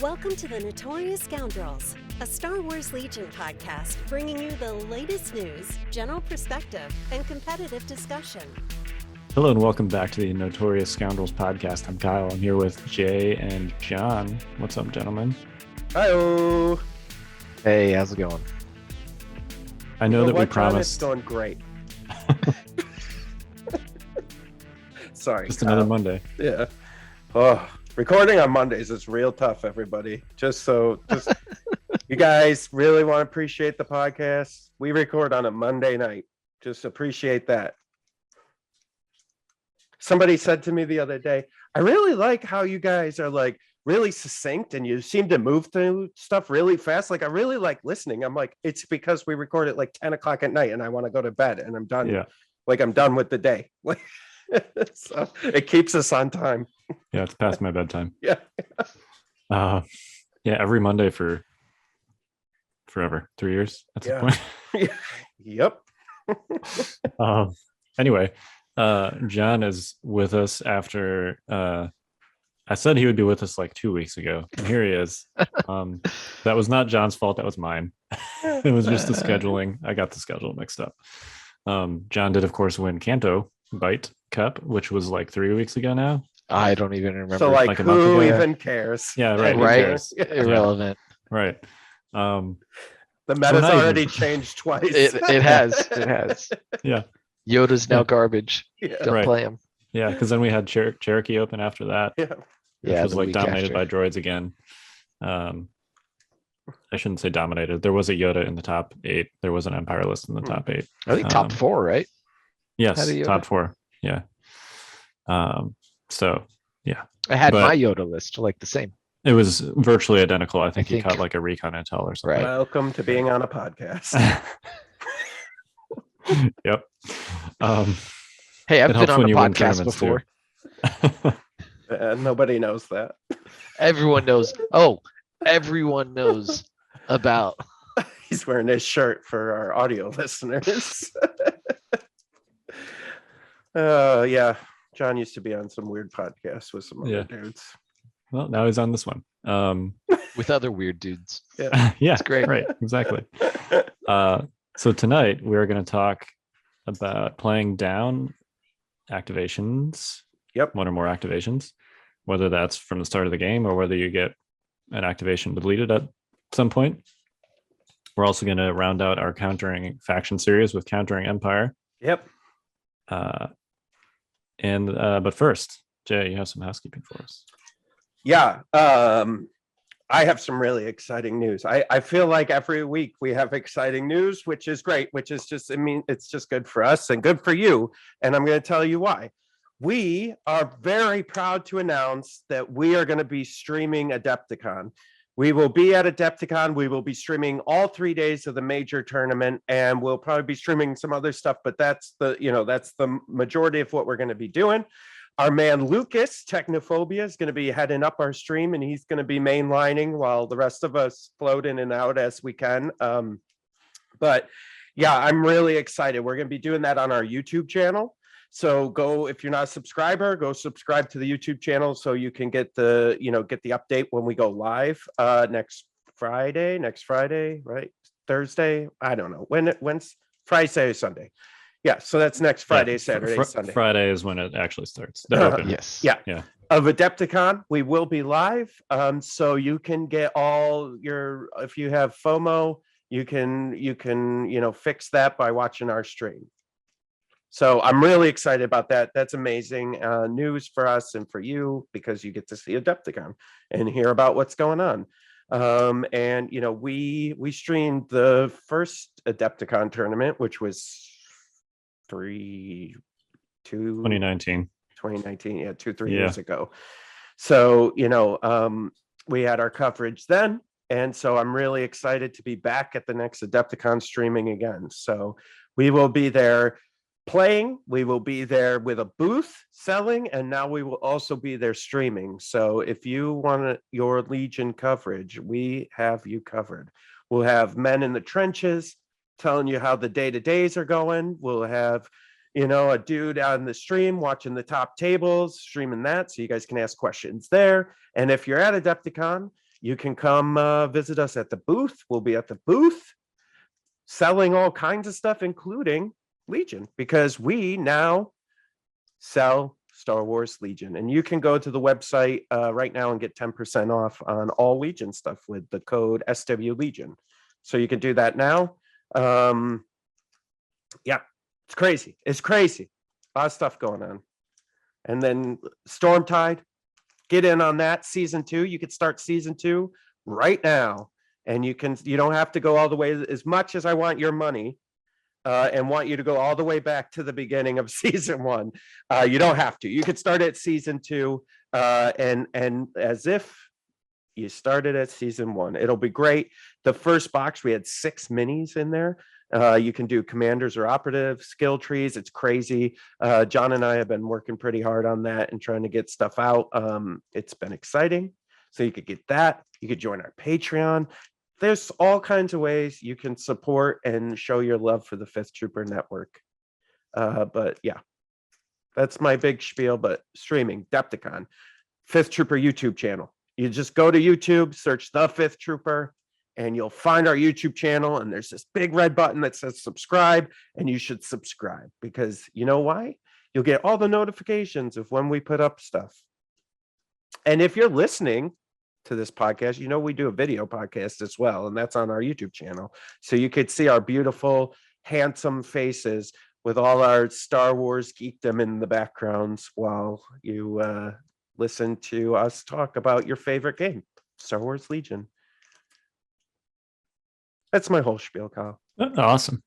Welcome to the Notorious Scoundrels, a Star Wars Legion podcast bringing you the latest news, general perspective, and competitive discussion. Hello and welcome back to the Notorious Scoundrels podcast. I'm Kyle. I'm here with Jay and John. What's up, gentlemen? Hi-oh. Hey, how's it going? I know that we John, promised. it's going great. Sorry. Just another Monday. Yeah. Oh, recording on Mondays is real tough, everybody. Just you guys really want to appreciate the podcast. We record on a Monday night. Just appreciate that. Somebody said to me the other day, I really like how you guys are like really succinct and you seem to move through stuff really fast. Like I really like listening. I'm like, it's because we record at like 10 o'clock at night and I want to go to bed and I'm done. Yeah. Like I'm done with the day. So it keeps us on time. Yeah, it's past my bedtime. Yeah. Yeah, every Monday for forever. 3 years at some point. Yep. Anyway, John is with us after I said he would be with us like 2 weeks ago, and here he is. That was not John's fault, that was mine. It was just the scheduling. I got the schedule mixed up. John did, of course, win Kanto Bite Cup, which was like 3 weeks ago now. I don't even remember. So like a month who ago. even cares? Yeah, right. Right? Irrelevant. Right. The meta's not already even- changed twice. It has. Yeah. Yoda's now Yeah. garbage. Yeah. Don't Right. play him. Yeah, because then we had Cherokee Open after that, Yeah. which Yeah, was the like week dominated after. by droids again. I shouldn't say dominated. There was a Yoda in the top 8. There was an Empire list in the top 8. I think top 4, right? Yes, Had a Yoda? top 4. Yeah. So I had But- my Yoda list, like the same. it was virtually identical. I think he think- caught like a recon intel or something. Right. Welcome to being on a podcast. Yep. Hey, I've It been helps on when a you win podcast tournaments, before. Nobody knows that. Everyone knows. Oh, everyone knows about. He's wearing his shirt for our audio listeners. Yeah. John used to be on some weird podcasts with some other Yeah. dudes. Well, now he's on this one. With other weird dudes. Yeah. Yeah, It's great. Right, exactly. So tonight we're going to talk about playing down activations. Yep. One or more activations, whether that's from the start of the game or whether you get an activation deleted at some point. We're also going to round out our countering faction series with countering Empire. Yep. But first, Jay, you have some housekeeping for us. Yeah. I have some really exciting news. I feel like every week we have exciting news, which is great, which is just, it's just good for us and good for you. And I'm going to tell you why. We are very proud to announce that we are going to be streaming Adepticon. We will be at Adepticon. We will be streaming all 3 days of the major tournament, and we'll probably be streaming some other stuff, but that's the majority of what we're going to be doing. Our man Lucas, Technophobia, is going to be heading up our stream, and he's going to be mainlining while the rest of us float in and out as we can. But yeah, I'm really excited. We're going to be doing that on our YouTube channel. So go, if you're not a subscriber, go subscribe to the YouTube channel so you can get the update when we go live next Friday, right? Thursday. I don't know when's Friday, Saturday, Sunday. Yeah. So that's next Friday, Yeah, Saturday, Sunday. Friday is when it actually starts. They're open. Yes. Yeah. Of Adepticon, we will be live. So you can get all your, if you have FOMO, you can fix that by watching our stream. So I'm really excited about that. That's amazing news for us and for you because you get to see Adepticon and hear about what's going on. And we streamed the first Adepticon tournament, which was 2019. 2019, yeah, 3 Yeah. years ago. So we had our coverage then, and so I'm really excited to be back at the next Adepticon streaming again. So we will be there playing, we will be there with a booth selling, and now we will also be there streaming. So if you want your Legion coverage, we have you covered. We'll have men in the trenches telling you how the day-to-days are going. We'll have a dude on the stream watching the top tables, streaming that, so you guys can ask questions there. And if you're at Adepticon, you can come visit us at the booth. We'll be at the booth selling all kinds of stuff, including Legion, because we now sell Star Wars Legion. And you can go to the website right now and get 10% off on all Legion stuff with the code SW Legion. So you can do that now. Yeah, it's crazy. It's crazy. A lot of stuff going on. And then Stormtide, get in on that. Season 2, you could start season 2 right now. And you don't have to go all the way. As much as I want your money and want you to go all the way back to the beginning of season 1, you don't have to. You could start at season 2 and as if you started at season 1. It'll be great. The first box, we had 6 minis in there. You can do commanders or operatives, skill trees. It's crazy. John and I have been working pretty hard on that and trying to get stuff out. It's been exciting. So you could get that. You could join our Patreon. There's all kinds of ways you can support and show your love for the Fifth Trooper Network. But yeah, that's my big spiel. But streaming, Adepticon, Fifth Trooper YouTube channel. You just go to YouTube, search the Fifth Trooper, and you'll find our YouTube channel. And there's this big red button that says subscribe, and you should subscribe because you know why? You'll get all the notifications of when we put up stuff. And if you're listening to this podcast, you know we do a video podcast as well, and that's on our YouTube channel. So you could see our beautiful, handsome faces with all our Star Wars geekdom in the backgrounds while you listen to us talk about your favorite game, Star Wars Legion. That's my whole spiel, Kyle. Awesome.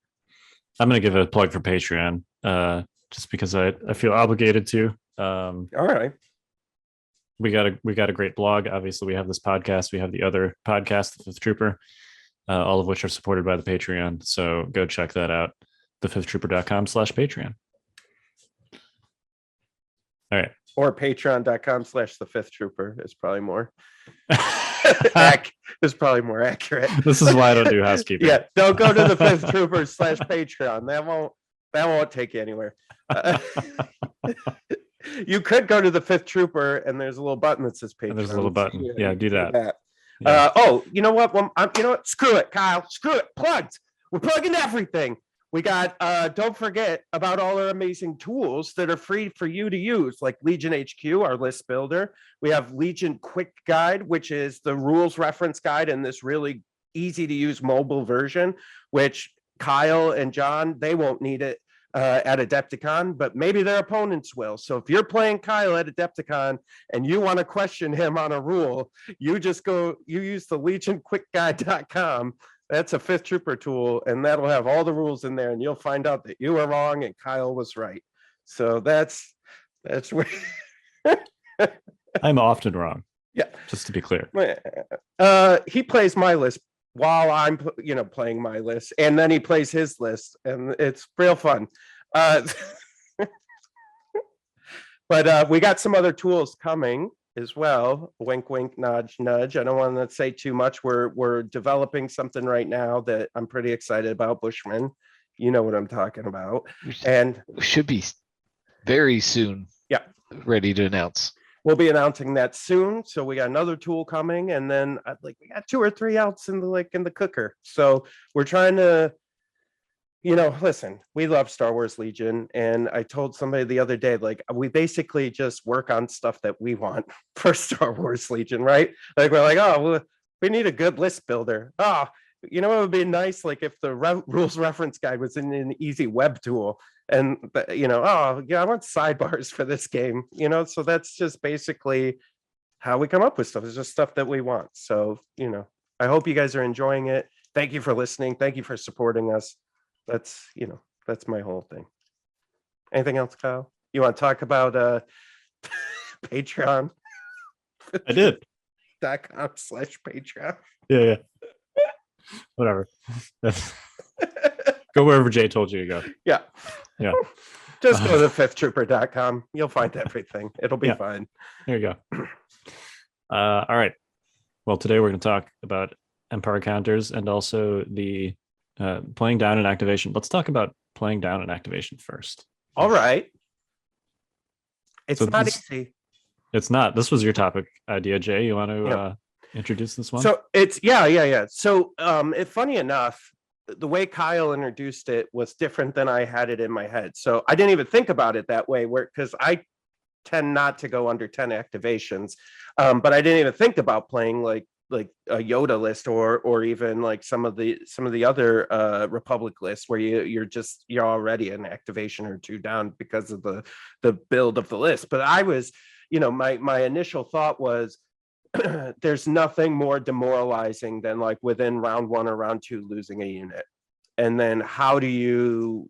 I'm going to give a plug for Patreon just because I feel obligated to. All right. We got a great blog. Obviously, we have this podcast. We have the other podcast, The Fifth Trooper, all of which are supported by the Patreon. So go check that out, thefifthtrooper.com/Patreon. All right. Or patreon.com/The Fifth Trooper is probably more. Is probably more accurate. This is why I don't do housekeeping. Yeah, don't go to the Fifth Trooper /Patreon. That won't take you anywhere. You could go to the Fifth Trooper, and there's a little button that says Patreon. And there's a little button. Yeah, do that. Yeah. Oh, you know what? You know what? Screw it, Kyle. Screw it. Plugged. We're plugging everything. We got. Don't forget about all our amazing tools that are free for you to use, like Legion HQ, our list builder. We have Legion Quick Guide, which is the rules reference guide in this really easy to use mobile version, which Kyle and John, they won't need it at Adepticon, but maybe their opponents will. So if you're playing Kyle at Adepticon and you want to question him on a rule, you use the legionquickguide.com. That's a Fifth Trooper tool, and that'll have all the rules in there, and you'll find out that you were wrong and Kyle was right. So that's where I'm often wrong. Yeah, just to be clear. He plays my list while I'm playing my list, and then he plays his list, and it's real fun. But we got some other tools coming as well. Wink, wink, nudge, nudge. I don't want to say too much. We're developing something right now that I'm pretty excited about. Bushman, you know what I'm talking about, and We should be very soon. Yeah. Ready to announce. We'll be announcing that soon. So we got another tool coming, and then we got 2 or 3 else in the cooker. So we're trying to, listen, we love Star Wars Legion, and I told somebody the other day, we basically just work on stuff that we want for Star Wars Legion, right? We're like, oh, we need a good list builder. Oh, it would be nice, if the rules reference guide was in an easy web tool. And I want sidebars for this game, so that's just basically how we come up with stuff. It's just stuff that we want. So, I hope you guys are enjoying it. Thank you for listening. Thank you for supporting us. That's my whole thing. Anything else, Kyle? You want to talk about Patreon? I did. .com/Patreon. Yeah. Whatever. Go wherever Jay told you to go. Yeah. Just go to fifthtrooper.com. You'll find everything. It'll be fine. There you go. All right. Well, today we're going to talk about Empire counters and also the playing down and activation. Let's talk about playing down and activation first. All right. It's not easy. It's not. This was your topic idea, Jay. You want to introduce this one? So it's yeah. So funny enough, the way Kyle introduced it was different than I had it in my head. So I didn't even think about it that way, because I tend not to go under 10 activations. But I didn't even think about playing like a Yoda list or even like some of the other Republic lists where you're already an activation or two down because of the build of the list. But I was, my initial thought was, there's nothing more demoralizing than like within round 1 or round 2 losing a unit. And then how do you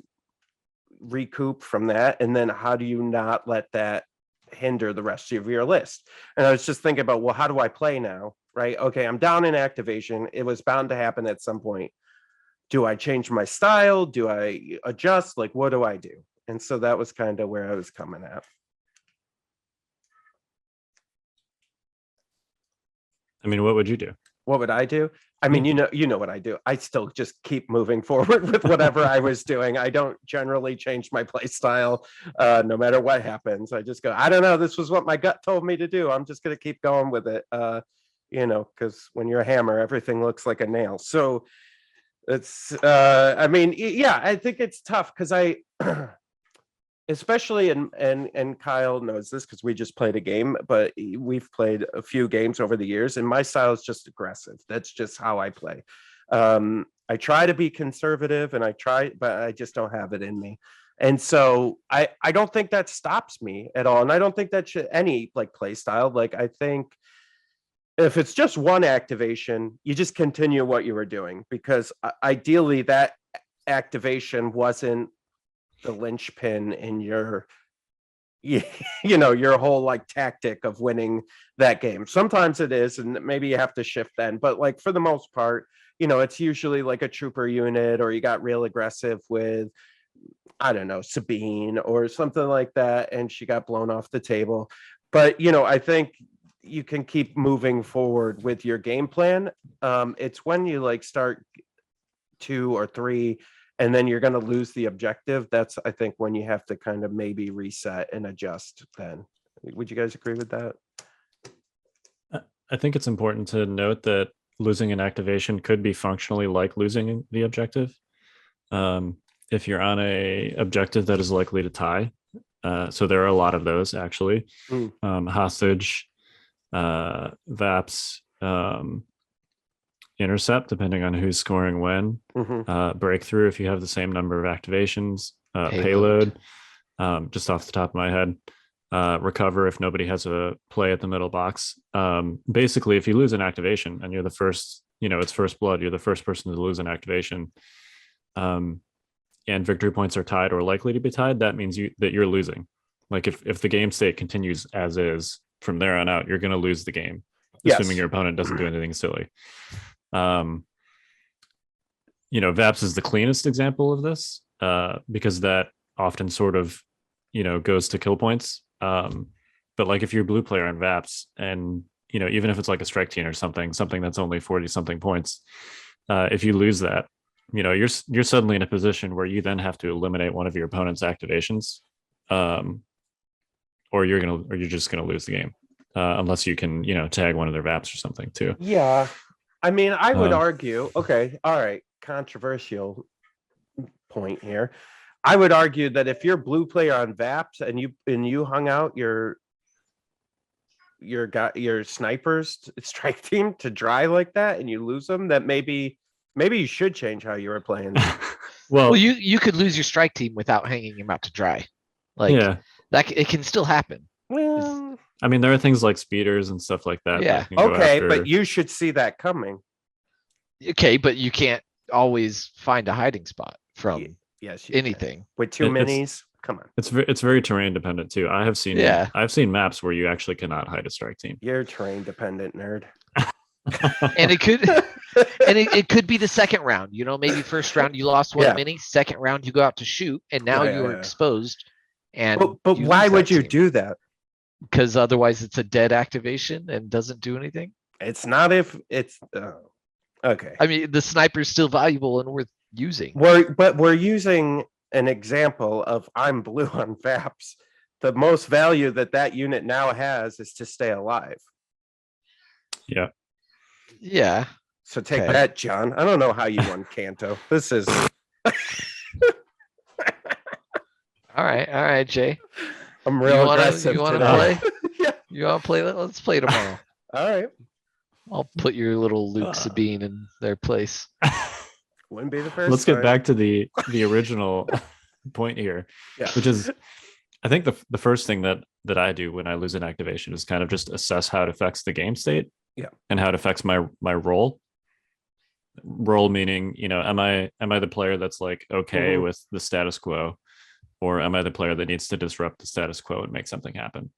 recoup from that? And then how do you not let that hinder the rest of your list? And I was just thinking about, well, how do I play now? Right? Okay, I'm down in activation. It was bound to happen at some point. Do I change my style? Do I adjust? Like, what do I do? And so that was kind of where I was coming at. I mean, what would you do? What would I do? I mean, you know what I do. I still just keep moving forward with whatever I was doing. I don't generally change my play style, no matter what happens. I just go, I don't know. This was what my gut told me to do. I'm just going to keep going with it. Because when you're a hammer, everything looks like a nail. So it's, I mean, yeah, I think it's tough because especially and Kyle knows this because we just played a game, but we've played a few games over the years, and my style is just aggressive. That's just how I play. I try to be conservative, but I just don't have it in me. And so I don't think that stops me at all, and I don't think that should any like play style. Like I think if it's just one activation, you just continue what you were doing, because ideally that activation wasn't the linchpin in your your whole like tactic of winning that game. Sometimes it is, and maybe you have to shift then, but like for the most part, it's usually like a trooper unit, or you got real aggressive with, I don't know, Sabine or something like that, and she got blown off the table. But I think you can keep moving forward with your game plan. It's when you like start 2 or 3 and then you're going to lose the objective. That's, I think, when you have to kind of maybe reset and adjust then. Would you guys agree with that? I think it's important to note that losing an activation could be functionally like losing the objective. If you're on a objective that is likely to tie. So there are a lot of those actually. Hostage, VAPS, intercept, depending on who's scoring when, breakthrough if you have the same number of activations, payload, just off the top of my head, recover if nobody has a play at the middle box. Basically, if you lose an activation and you're the first, it's first blood, you're the first person to lose an activation, and victory points are tied or likely to be tied, that means that you're losing. Like if the game state continues as is from there on out, you're going to lose the game, assuming your opponent doesn't do anything silly. VAPS is the cleanest example of this, because that often sort of, goes to kill points. But like if you're a blue player in VAPS and, even if it's like a strike team or something that's only 40 something points, if you lose that, you're suddenly in a position where you then have to eliminate one of your opponent's activations, or you're just gonna lose the game, unless you can, tag one of their VAPs or something too. Yeah. I mean, I would argue, okay, all right, controversial point here. I would argue that if you're blue player on VAPs and you hung out your snipers strike team to dry like that and you lose them, that maybe you should change how you were playing. Well, you could lose your strike team without hanging him out to dry. Like, yeah, that it can still happen. Well, I mean, there are things like speeders and stuff like that. Yeah. Okay, but you should see that coming. Okay, but you can't always find a hiding spot from anything. With two minis. Come on. It's very terrain dependent too. I've seen maps where you actually cannot hide a strike team. You're terrain dependent, nerd. And it could be the second round. Maybe first round you lost one mini, second round you go out to shoot, and now you're exposed. And but why would you do that? Because otherwise it's a dead activation and doesn't do anything. It's not if it's okay. I mean, the sniper is still valuable and worth using. We're using an example of I'm blue on VAPS. The most value that unit now has is to stay alive. Yeah. Yeah. So take Okay. that, John. I don't know how you won Kanto. This is All right, Jay. I'm real aggressive You wanna today. play? Yeah. You wanna play? Let's play tomorrow. All right. I'll put your little Luke Uh. Sabine in their place. Wouldn't be the first Let's get time. back to the original point here, Yeah. which is, I think the first thing that I do when I lose an activation is kind of just assess how it affects the game state. Yeah. And how it affects my role. Role meaning, am I the player that's like okay Mhm. with the status quo, or am I the player that needs to disrupt the status quo and make something happen?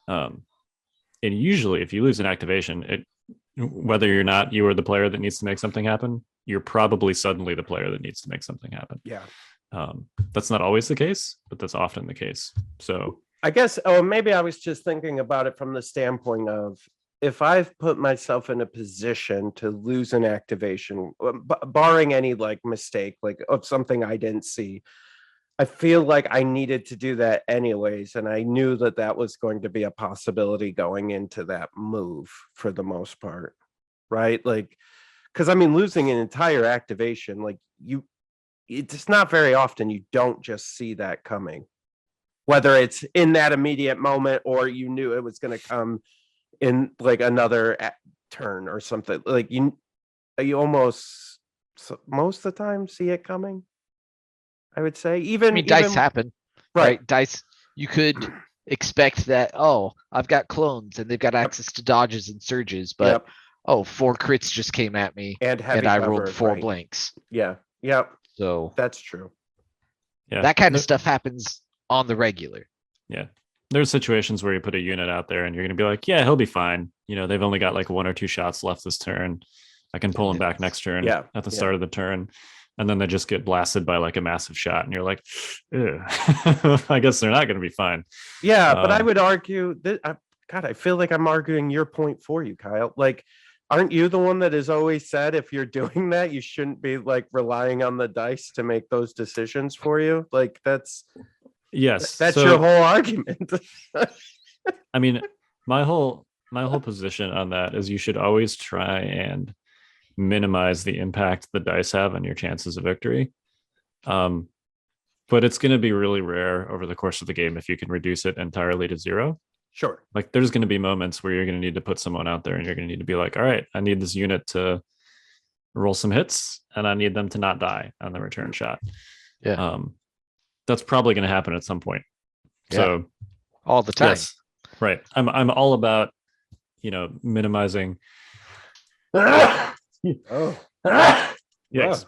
And usually, if you lose an activation, whether you are the player that needs to make something happen, you're probably suddenly the player that needs to make something happen. Yeah. That's not always the case, but that's often the case. So I guess, maybe I was just thinking about it from the standpoint of if I've put myself in a position to lose an activation, barring any like mistake, like of something I didn't see, I feel like I needed to do that anyways. And I knew that that was going to be a possibility going into that move for the most part. Right. Like, because I mean, losing an entire activation, like it's not very often you don't just see that coming, whether it's in that immediate moment or you knew it was going to come in like another turn or something. Like you almost most of the time see it coming, I would say. I mean, dice happen, right. right? Dice, you could expect that, oh, I've got clones and they've got access to dodges and surges, but Yep. 4 crits just came at me and heavy I cover, rolled 4 right. blanks. Yeah. Yep. So That's true. yeah, that kind of stuff happens on the regular. Yeah. There's situations where you put a unit out there and you're going to be like, yeah, he'll be fine. They've only got like 1 or 2 shots left this turn. I can pull him back next turn Yeah. at the start of the turn. And then they just get blasted by like a massive shot. And you're like, I guess they're not going to be fine. Yeah. But I would argue that, God, I feel like I'm arguing your point for you, Kyle. Like, aren't you the one that has always said if you're doing that, you shouldn't be like relying on the dice to make those decisions for you? Like, that's your whole argument. I mean, my whole position on that is you should always try and minimize the impact the dice have on your chances of victory. But it's going to be really rare over the course of the game if you can reduce it entirely to 0. Sure. Like there's going to be moments where you're going to need to put someone out there and you're going to need to be like, all right, I need this unit to roll some hits and I need them to not die on the return shot. Yeah. That's probably going to happen at some point. Yeah. So all the time. Yes, right. I'm all about, minimizing. Oh. Yes.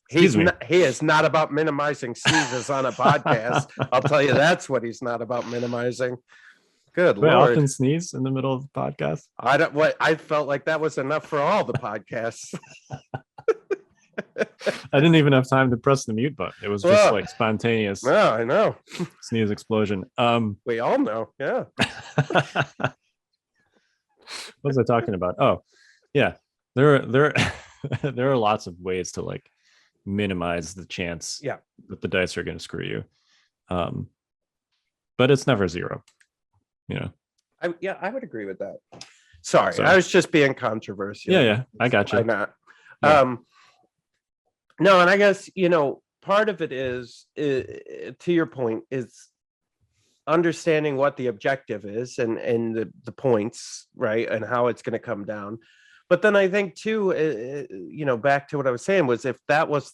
He is not about minimizing sneezes on a podcast. I'll tell you, that's what he's not about minimizing. Good Lord. Lord. Often sneeze in the middle of the podcast. I felt like that was enough for all the podcasts. I didn't even have time to press the mute button. It was just like spontaneous. Yeah, I know. Sneeze explosion. We all know. Yeah. What was I talking about? Oh, yeah. There are lots of ways to like minimize the chance that the dice are going to screw you. But it's never 0. I would agree with that. Sorry, I was just being controversial. Yeah, I got you. Why not? Yeah. No, and I guess part of it is to your point is understanding what the objective is and the points, right, and how it's going to come down. But then I think too, back to what I was saying was if that was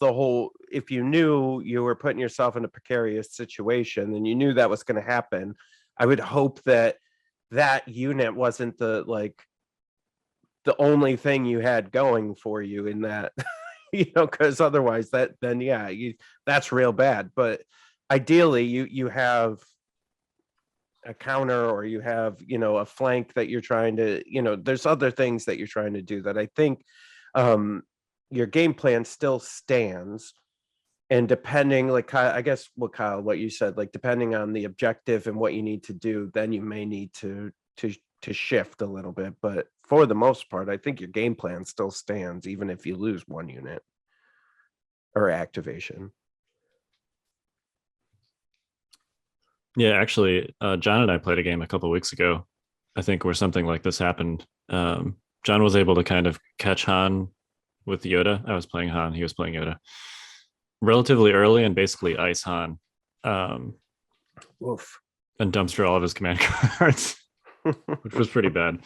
if you knew you were putting yourself in a precarious situation and you knew that was going to happen, I would hope that unit wasn't the only thing you had going for you in that, because otherwise that's real bad. But ideally you have a counter or you have a flank that you're trying to there's other things that you're trying to do that I think your game plan still stands, and depending I guess what you said, like depending on the objective and what you need to do, then you may need to shift a little bit, but for the most part I think your game plan still stands even if you lose 1 unit or activation. Yeah, actually, John and I played a game a couple of weeks ago, I think, where something like this happened. John was able to kind of catch Han with Yoda. I was playing Han, he was playing Yoda relatively early and basically ice Han, Oof. and dumpster all of his command cards, which was pretty bad.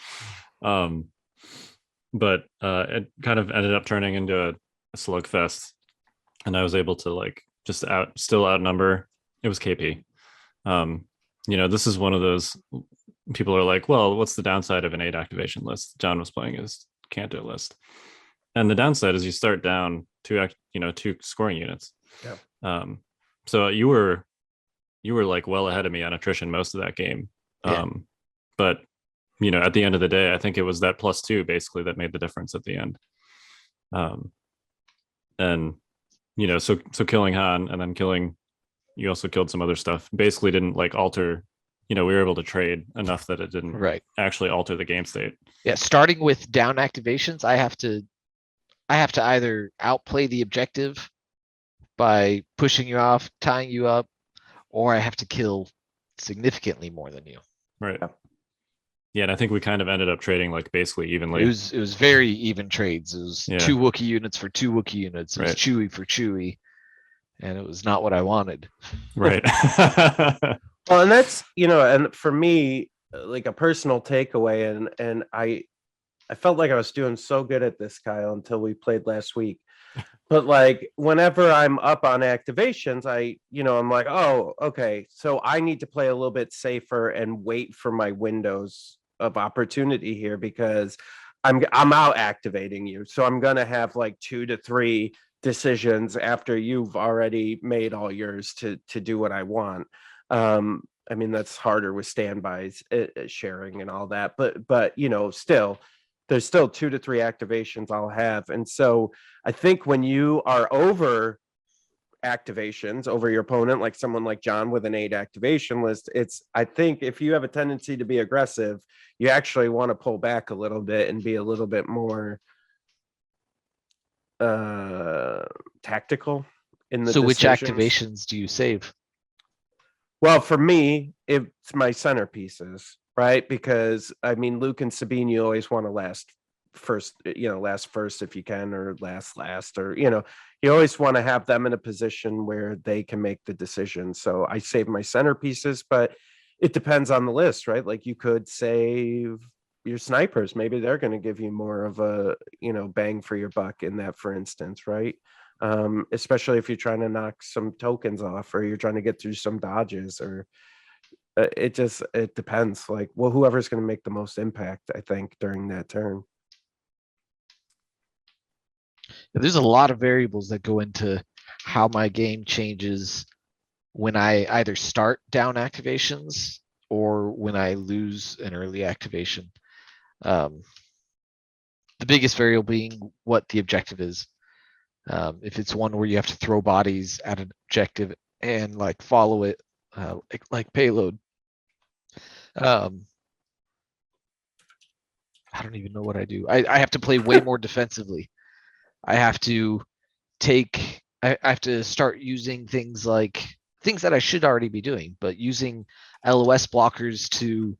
But it kind of ended up turning into a slugfest, and I was able to like just still outnumber. It was KP. This is one of those people are like, well, what's the downside of an 8 activation list? John was playing his Canto list, and the downside is you start down 2 scoring units. Yeah. So you were like well ahead of me on attrition most of that game. Yeah. But at the end of the day, I think it was that +2 basically that made the difference at the end. And so killing Han and then you also killed some other stuff, basically didn't like alter. We were able to trade enough that it didn't actually alter the game state. Yeah, starting with down activations, I have to either outplay the objective by pushing you off, tying you up, or I have to kill significantly more than you. Right. Yeah, and I think we kind of ended up trading like basically evenly. It was very even trades. It was 2 Wookiee units for 2 Wookiee units. It was Chewie for Chewie, and it was not what I wanted. Right. Well, and that's and for me, like a personal takeaway, and I felt like I was doing so good at this, Kyle, until we played last week. But like whenever I'm up on activations, I'm like, oh, okay, so I need to play a little bit safer and wait for my windows of opportunity here, because I'm out activating you. So I'm gonna have like 2 to 3 decisions after you've already made all yours to do what I want. I mean, that's harder with standbys, sharing and all that, but still there's still 2 to 3 activations I'll have. And so I think when you are over activations over your opponent, like someone like John with an 8 activation list, I think if you have a tendency to be aggressive, you actually want to pull back a little bit and be a little bit more tactical in the So which decisions. activations do you save? Well, for me, it's my centerpieces, right? Because I mean, Luke and Sabine, you always want to last first if you can, or last, or you always want to have them in a position where they can make the decision. So I save my centerpieces, but it depends on the list, right? Like you could save your snipers. Maybe they're going to give you more of a bang for your buck in that, for instance, right? Especially if you're trying to knock some tokens off, or you're trying to get through some dodges, or it depends. Like, well, whoever's going to make the most impact, I think, during that turn. There's a lot of variables that go into how my game changes when I either start down activations or when I lose an early activation. The biggest variable being what the objective is. If it's one where you have to throw bodies at an objective and like follow it, like payload. I don't even know what I do. I have to play way more defensively. I have to start using things that I should already be doing, but using LOS blockers to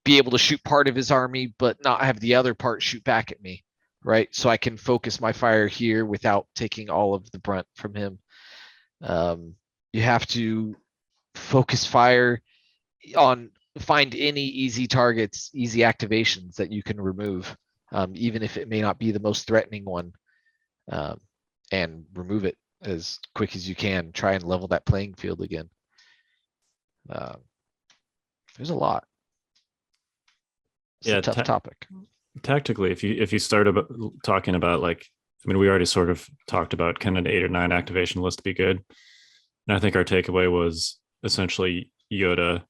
be able to shoot part of his army, but not have the other part shoot back at me. Right. So I can focus my fire here without taking all of the brunt from him. You have to focus fire on, find any easy targets, easy activations that you can remove, even if it may not be the most threatening one, and remove it as quick as you can. Try and level that playing field again. There's a lot. It's a tough topic. Tactically, if you start talking about we already sort of talked about, can an 8 or 9 activation list be good? And I think our takeaway was essentially Yoda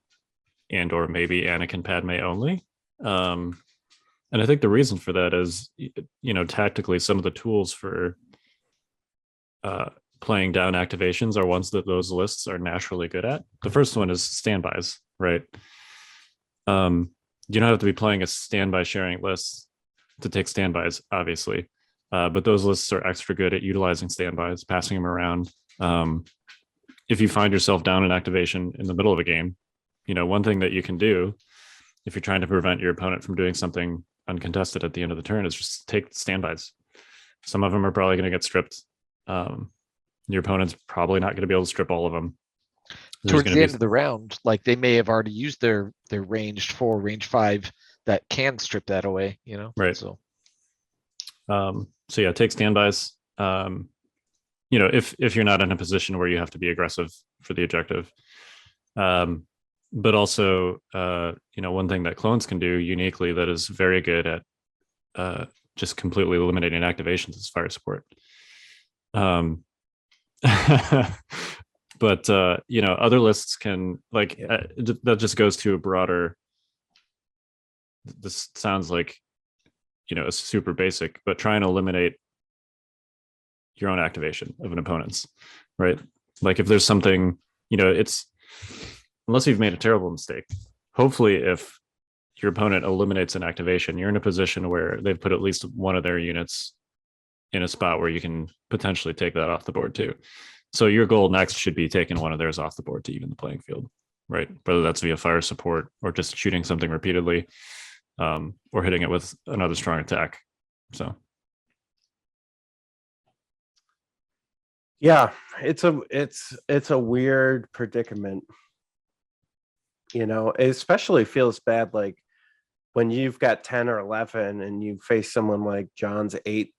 and or maybe Anakin Padme only. And I think the reason for that is, tactically, some of the tools for playing down activations are ones that those lists are naturally good at. The first one is standbys, right? You don't have to be playing a standby sharing list to take standbys, obviously. But those lists are extra good at utilizing standbys, passing them around. If you find yourself down an activation in the middle of a game, one thing that you can do if you're trying to prevent your opponent from doing something uncontested at the end of the turn, is just take standbys. Some of them are probably going to get stripped. Your opponent's probably not going to be able to strip all of them. Towards the end of the round, like they may have already used their ranged 4, range 5 that can strip that away, Right. So yeah, take standbys. If you're not in a position where you have to be aggressive for the objective. But also, one thing that clones can do uniquely that is very good at just completely eliminating activations is fire support. But other lists can that just goes to a broader. This sounds like it's super basic, but try and eliminate your own activation of an opponent's, right? Like if there's something, it's unless you've made a terrible mistake. Hopefully, if your opponent eliminates an activation, you're in a position where they've put at least one of their units in a spot where you can potentially take that off the board too. So your goal next should be taking one of theirs off the board to even the playing field, right? Whether that's via fire support or just shooting something repeatedly, or hitting it with another strong attack. So. Yeah, it's a weird predicament. It especially feels bad like when you've got 10 or 11 and you face someone like John's 8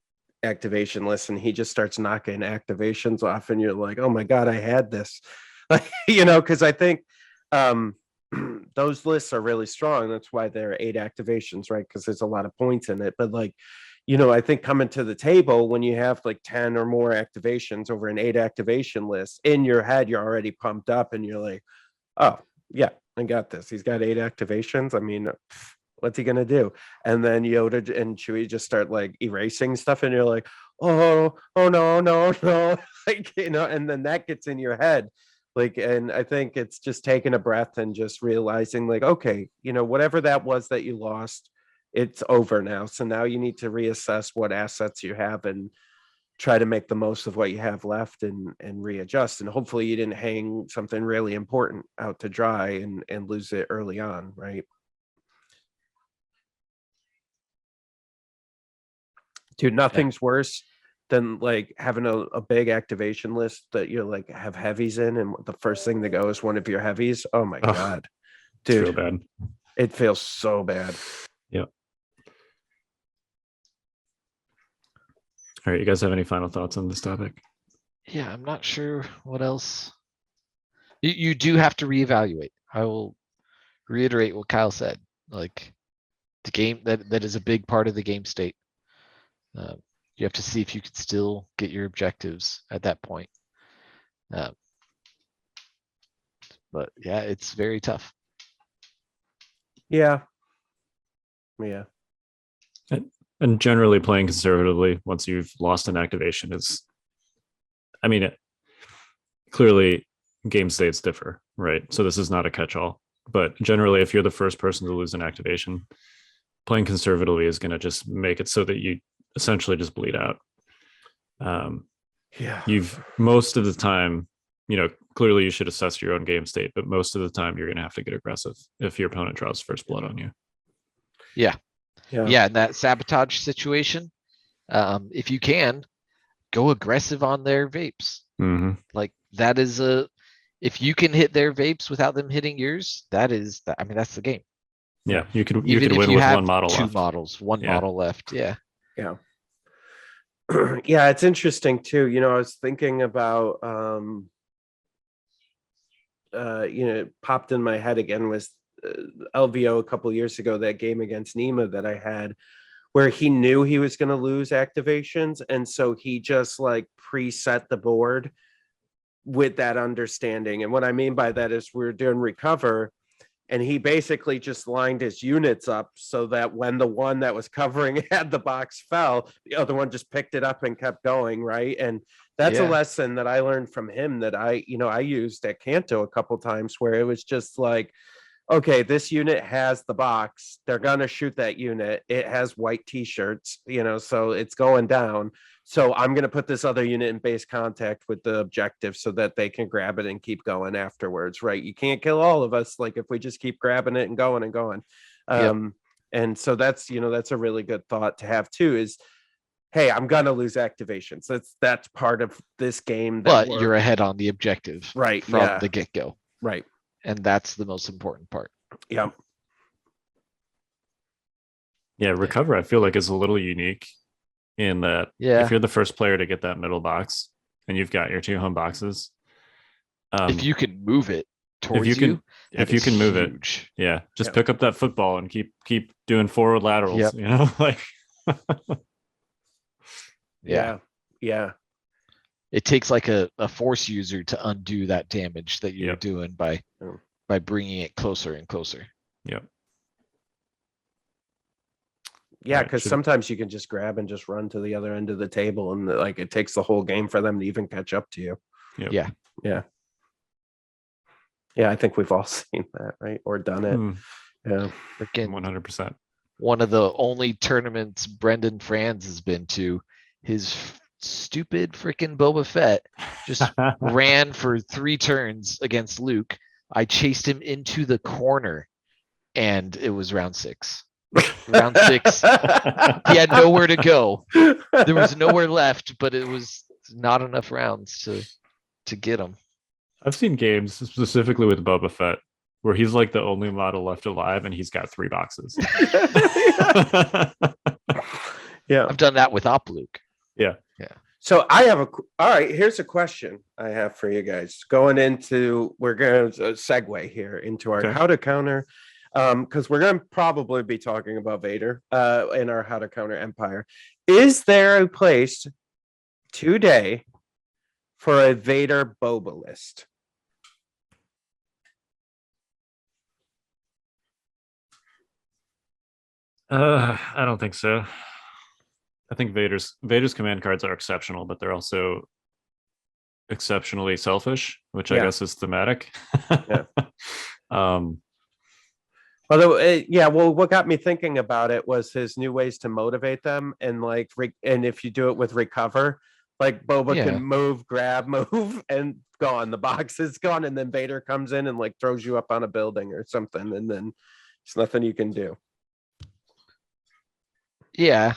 activation list and he just starts knocking activations off and you're like, oh my God, I had this. Like, because I think those lists are really strong. That's why there are 8 activations, right? Because there's a lot of points in it. But like, I think coming to the table when you have like 10 or more activations over an 8 activation list, in your head, you're already pumped up and you're like, oh, yeah, I got this. He's got 8 activations. I mean, what's he gonna do? And then Yoda and Chewie just start like erasing stuff, and you're like, oh no, like and then that gets in your head, like, and I think it's just taking a breath and just realizing, like, okay, whatever that was that you lost, it's over now. So now you need to reassess what assets you have and try to make the most of what you have left and readjust. And hopefully you didn't hang something really important out to dry and lose it early on, right? Dude, nothing's worse than like having a big activation list that you like have heavies in, and the first thing to go is one of your heavies. Oh my God, dude, it's real bad. It feels so bad. Yep. All right, you guys have any final thoughts on this topic? Yeah, I'm not sure what else. You do have to reevaluate. I will reiterate what Kyle said. Like the game that is a big part of the game state. You have to see if you can still get your objectives at that point. But yeah, it's very tough. Yeah. And generally playing conservatively once you've lost an activation is, clearly game states differ, right? So this is not a catch-all, but generally if you're the first person to lose an activation, playing conservatively is going to just make it so that you essentially just bleed out. You've most of the time, clearly you should assess your own game state, but most of the time you're going to have to get aggressive if your opponent draws first blood on you. Yeah. In that sabotage situation, if you can, go aggressive on their vapes. Mm-hmm. Like that is if you can hit their vapes without them hitting yours, that's the game. Yeah, you could Even if win you with have one model two left. models, one model left. Yeah. Yeah, it's interesting too. I was thinking about it popped in my head again was LVO a couple years ago, that game against Nima that I had, where he knew he was going to lose activations, and so he just like preset the board with that understanding. And what I mean by that is we're doing recover, and he basically just lined his units up so that when the one that was covering had the box fell, the other one just picked it up and kept going, right? And that's a lesson that I learned from him that I used at Kanto a couple times, where it was just like, okay, this unit has the box. They're going to shoot that unit. It has white t-shirts, so it's going down. So I'm going to put this other unit in base contact with the objective so that they can grab it and keep going afterwards, right? You can't kill all of us. Like if we just keep grabbing it and going and going. And so that's that's a really good thought to have too. Is hey, I'm gonna lose activations. That's part of this game. But you're ahead on the objective right from the get-go. Right. And that's the most important part. Yeah. Yeah, recover, I feel like, is a little unique in that if you're the first player to get that middle box and you've got your 2 home boxes, if you can move it towards if you can move it, just pick up that football and keep doing forward laterals, like yeah. It takes like a force user to undo that damage that you're doing by bringing it closer and closer. Yep. Yeah, because sometimes you can just grab and just run to the other end of the table, and like it takes the whole game for them to even catch up to you. Yep. Yeah. I think we've all seen that, right? Or done it. Yeah, freaking 100%. One of the only tournaments Brendan Franz has been to, his stupid freaking Boba Fett just ran for 3 turns against Luke. I chased him into the corner, and it was round 6. Round 6, he had nowhere to go. There was nowhere left, but it was not enough rounds to get him. I've seen games specifically with Boba Fett where he's like the only model left alive and he's got 3 boxes. Yeah, I've done that with Op Luke. Yeah. So I have all right, here's a question I have for you guys. We're going to segue here into our how to counter, because we're going to probably be talking about Vader in our how to counter Empire. Is there a place today for a Vader Boba list? I don't think so. I think Vader's command cards are exceptional, but they're also exceptionally selfish, which I guess is thematic. Although, what got me thinking about it was his new ways to motivate them, and and if you do it with recover, like Boba can move, grab, move, and gone. The box is gone, and then Vader comes in and throws you up on a building or something, and then there's nothing you can do. Yeah.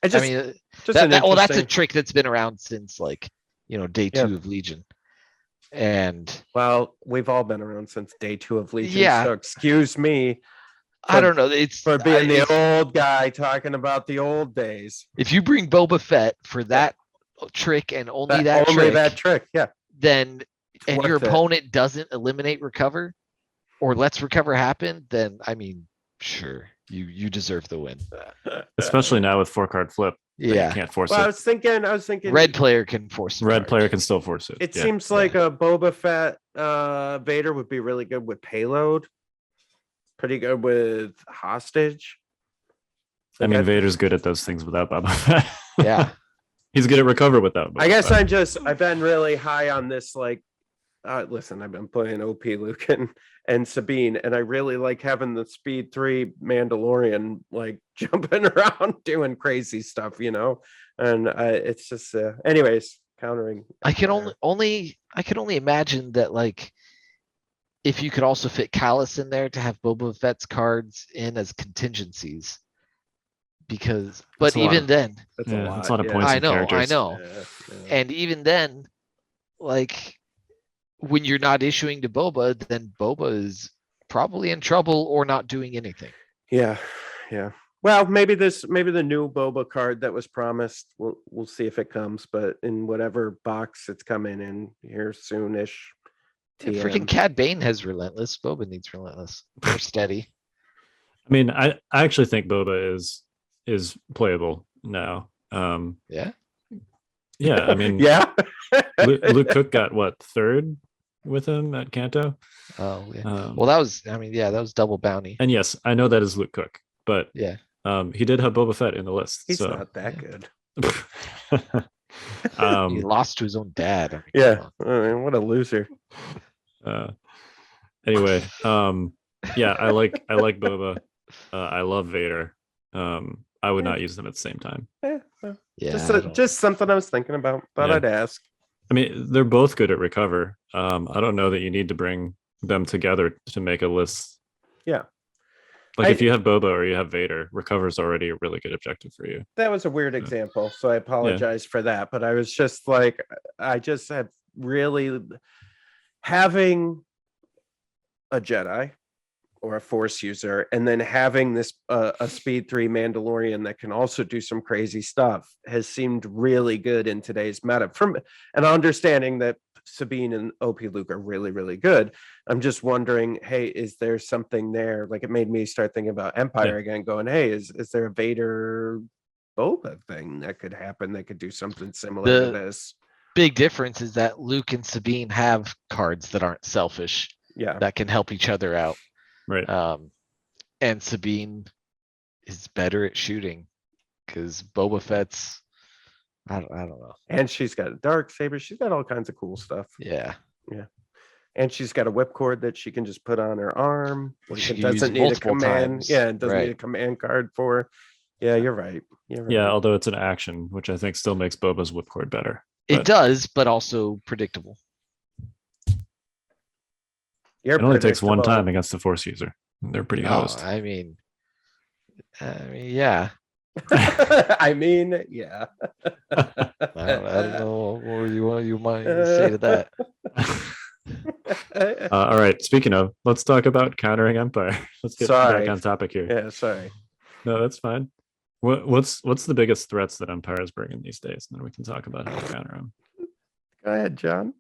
That's a trick that's been around since day 2 of Legion. And we've all been around since day 2 of Legion. Yeah. So excuse me. I don't know. It's for being the old guy talking about the old days. If you bring Boba Fett for that trick and only that trick, then and your opponent doesn't eliminate recover or lets recover happen, then sure, you deserve the win. Especially now with 4-card flip. Yeah, you can't force it. I was thinking red player can force it. Red player can still force it. It seems like a Boba Fett Vader would be really good with payload. Pretty good with hostage. Vader's good at those things without Boba Fett. Yeah. He's good at recover without Boba I guess Fett. I've been really high on this, listen, I've been playing OP Luke and Sabine, and I really like having the Speed 3 Mandalorian jumping around doing crazy stuff, and it's just anyways, countering. I can only imagine that if you could also fit Callus in there to have Boba Fett's cards in as contingencies, because that's a lot of points. I know. And even then, when you're not issuing to Boba, then Boba is probably in trouble or not doing anything. Yeah. Well, maybe the new Boba card that was promised. We'll see if it comes, but in whatever box it's coming in here soonish. Freaking Cad Bane has relentless. Boba needs relentless. They're steady. I actually think Boba is playable now. Yeah. Yeah. Yeah. Luke Cook got what, 3rd with him at Kanto? Oh yeah. Well, that was double bounty. And yes, I know that is Luke Cook, but yeah, he did have Boba Fett in the list. He's not that good. He lost to his own dad. What a loser. Anyway, I like Boba. I love Vader. I would not use them at the same time. Just something I was thinking about. Thought I'd ask. They're both good at recover. I don't know that you need to bring them together to make a list. Yeah. Like if you have Boba or you have Vader, recover is already a really good objective for you. That was a weird example, so I apologize for that. But I was just like, I just have really having a Jedi or a Force user, and then having this a Speed 3 Mandalorian that can also do some crazy stuff has seemed really good in today's meta. From an understanding that Sabine and OP Luke are really, really good. I'm just wondering, hey, is there something there? Like it made me start thinking about Empire again, going, hey, is there a Vader Boba thing that could happen that could do something similar to this? Big difference is that Luke and Sabine have cards that aren't selfish. Yeah. That can help each other out. Right. And Sabine is better at shooting because Boba Fett's I don't know. And she's got a dark saber. She's got all kinds of cool stuff. Yeah. And she's got a whipcord that she can just put on her arm. She It can doesn't use need a multiple command. times. Yeah, it doesn't need a Right. command card for. Yeah, you're right. You're right. Yeah, although it's an action, which I think still makes Boba's whipcord better. It But does, but also predictable. You're it only takes one predictable. time against the Force user. They're pretty Oh, host. I mean, yeah. I mean, yeah. I don't know what more you might say to that. All right. Speaking of, let's talk about countering Empire. Let's get Sorry. back on topic here. Yeah, sorry. No, that's fine. What's the biggest threats that Empire is bringing these days? And then we can talk about how to counter them. Go ahead, John.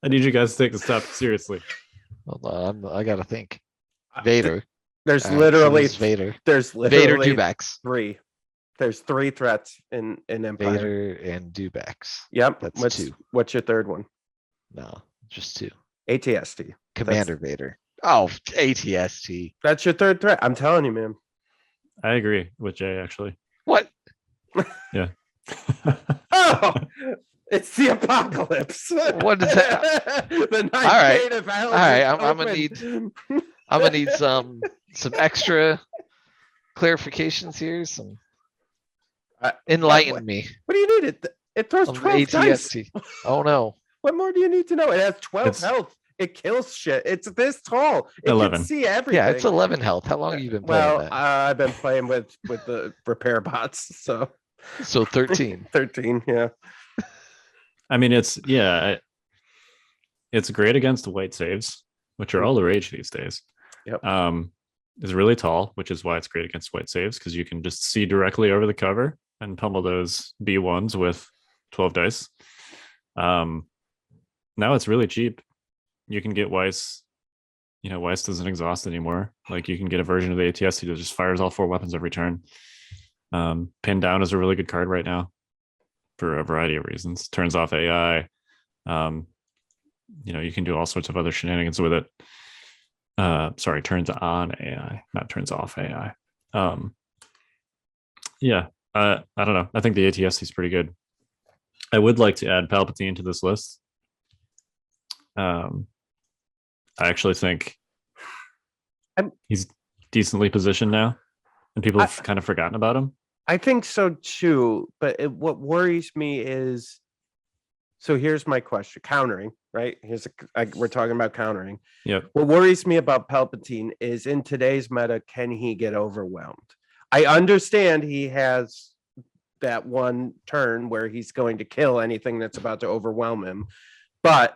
I need you guys to take this topic seriously. Hold on, I gotta think. Vader. There's Alright, literally so Vader. there's Vader literally Dewbacks. three. There's three threats in Empire. Vader and Dewbacks. Yep. That's two. What's your third one? No, just two. ATST. Commander Vader. Oh, ATST. That's your third threat. I'm telling you, man. I agree with Jay, actually. What? Yeah. Oh, it's the apocalypse. What is that? The ninth right. gate of hell All right, is I'm gonna open. I'm gonna need some extra clarifications here. Some enlighten me What do you need? It throws on 12 dice. ATST. Oh no. What more do you need to know? It has 12 It's- health. It kills shit. It's this tall. It 11. can see everything. Yeah, it's 11 health. How long have you been playing Well, that? I've been playing with the repair bots, so So 13. 13. Yeah. I mean, it's great against white saves, which are all the rage these days. Yep. Is really tall, which is why it's great against white saves, because you can just see directly over the cover and pummel those B1s with 12 dice. Now it's really cheap. You can get Weiss. Weiss doesn't exhaust anymore. Like you can get a version of the ATST that just fires all 4 weapons every turn. Pin down is a really good card right now for a variety of reasons. Turns off AI. You can do all sorts of other shenanigans with it. Sorry, turns on AI, not turns off AI. Yeah, I don't know. I think the ATST is pretty good. I would like to add Palpatine to this list. I actually think he's decently positioned now, and people have kind of forgotten about him. I think so too. But what worries me is, so here's my question: countering, right? We're talking about countering. Yep. What worries me about Palpatine is in today's meta, can he get overwhelmed? I understand he has that one turn where he's going to kill anything that's about to overwhelm him, but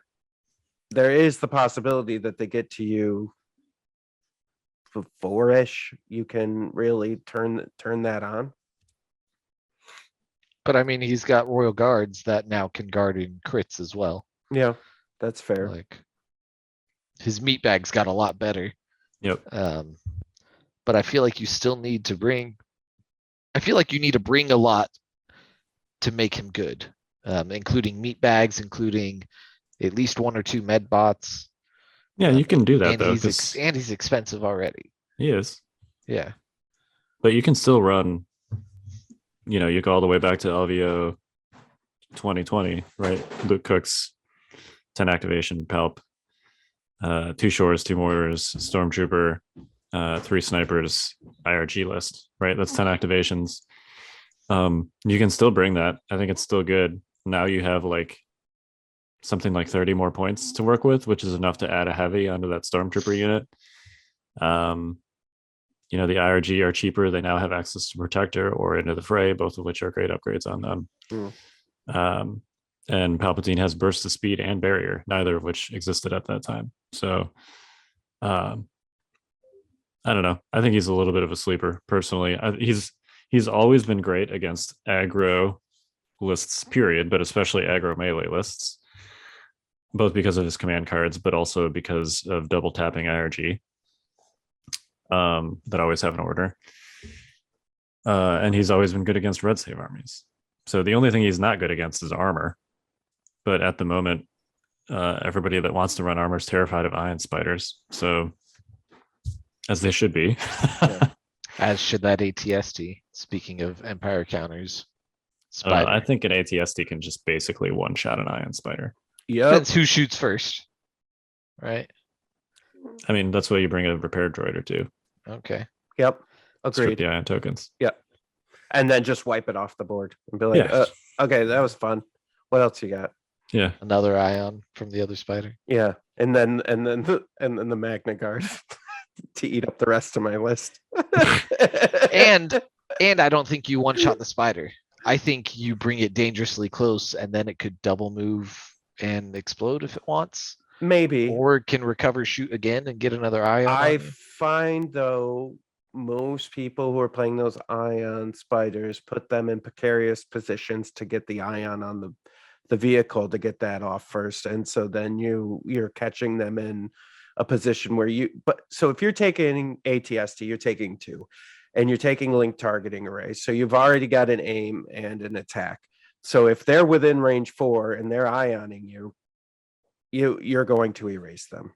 there is the possibility that they get to you for 4-ish. You can really turn that on. But I mean, he's got Royal Guards that now can guard in crits as well. Yeah, that's fair. Like his meat bag's got a lot better. Yep. But I feel like you still need to bring. I feel like you need to bring a lot to make him good, including meat bags, including at least 1 or 2 med bots. Yeah, you can do that And though. he's expensive already. He is, Yeah. but you can still run. You go all the way back to LVO 2020, right? Luke Cook's 10 activation, Palp, 2 shores, 2 mortars, Stormtrooper, 3 snipers, IRG list, right? That's 10 activations. You can still bring that. I think it's still good. Now you have like something like 30 more points to work with, which is enough to add a heavy onto that Stormtrooper unit. The IRG are cheaper. They now have access to Protector or Into the Fray, both of which are great upgrades on them. And Palpatine has Burst of Speed and Barrier, neither of which existed at that time. So I don't know. I think he's a little bit of a sleeper, personally. He's always been great against aggro lists, period, but especially aggro melee lists, both because of his command cards, but also because of double tapping IRG that always have an order. And he's always been good against red save armies. So the only thing he's not good against is armor. But at the moment, everybody that wants to run armor is terrified of Ion Spiders. So, as they should be. As should that ATST. Speaking of Empire counters. Spider. I think an ATST can just basically one-shot an Ion Spider. Depends who shoots first. Right? I mean, that's why you bring a repair droid or two. Okay. Yep. Strip Agreed. the Ion tokens. Yep. And then just wipe it off the board and be like, okay, that was fun. What else you got? Yeah. Another Ion from the other Spider. Yeah. And then the Magna Guard to eat up the rest of my list. And I don't think you one-shot the Spider. I think you bring it dangerously close and then it could double move and explode if it wants. Maybe. Or it can recover, shoot again, and get another Ion. I find, though, most people who are playing those Ion Spiders put them in precarious positions to get the Ion on the vehicle to get that off first. And so then you're catching them in a position where so if you're taking ATST, you're taking 2. And you're taking link targeting arrays. So you've already got an aim and an attack. So if they're within range 4 and they're ioning you're going to erase them.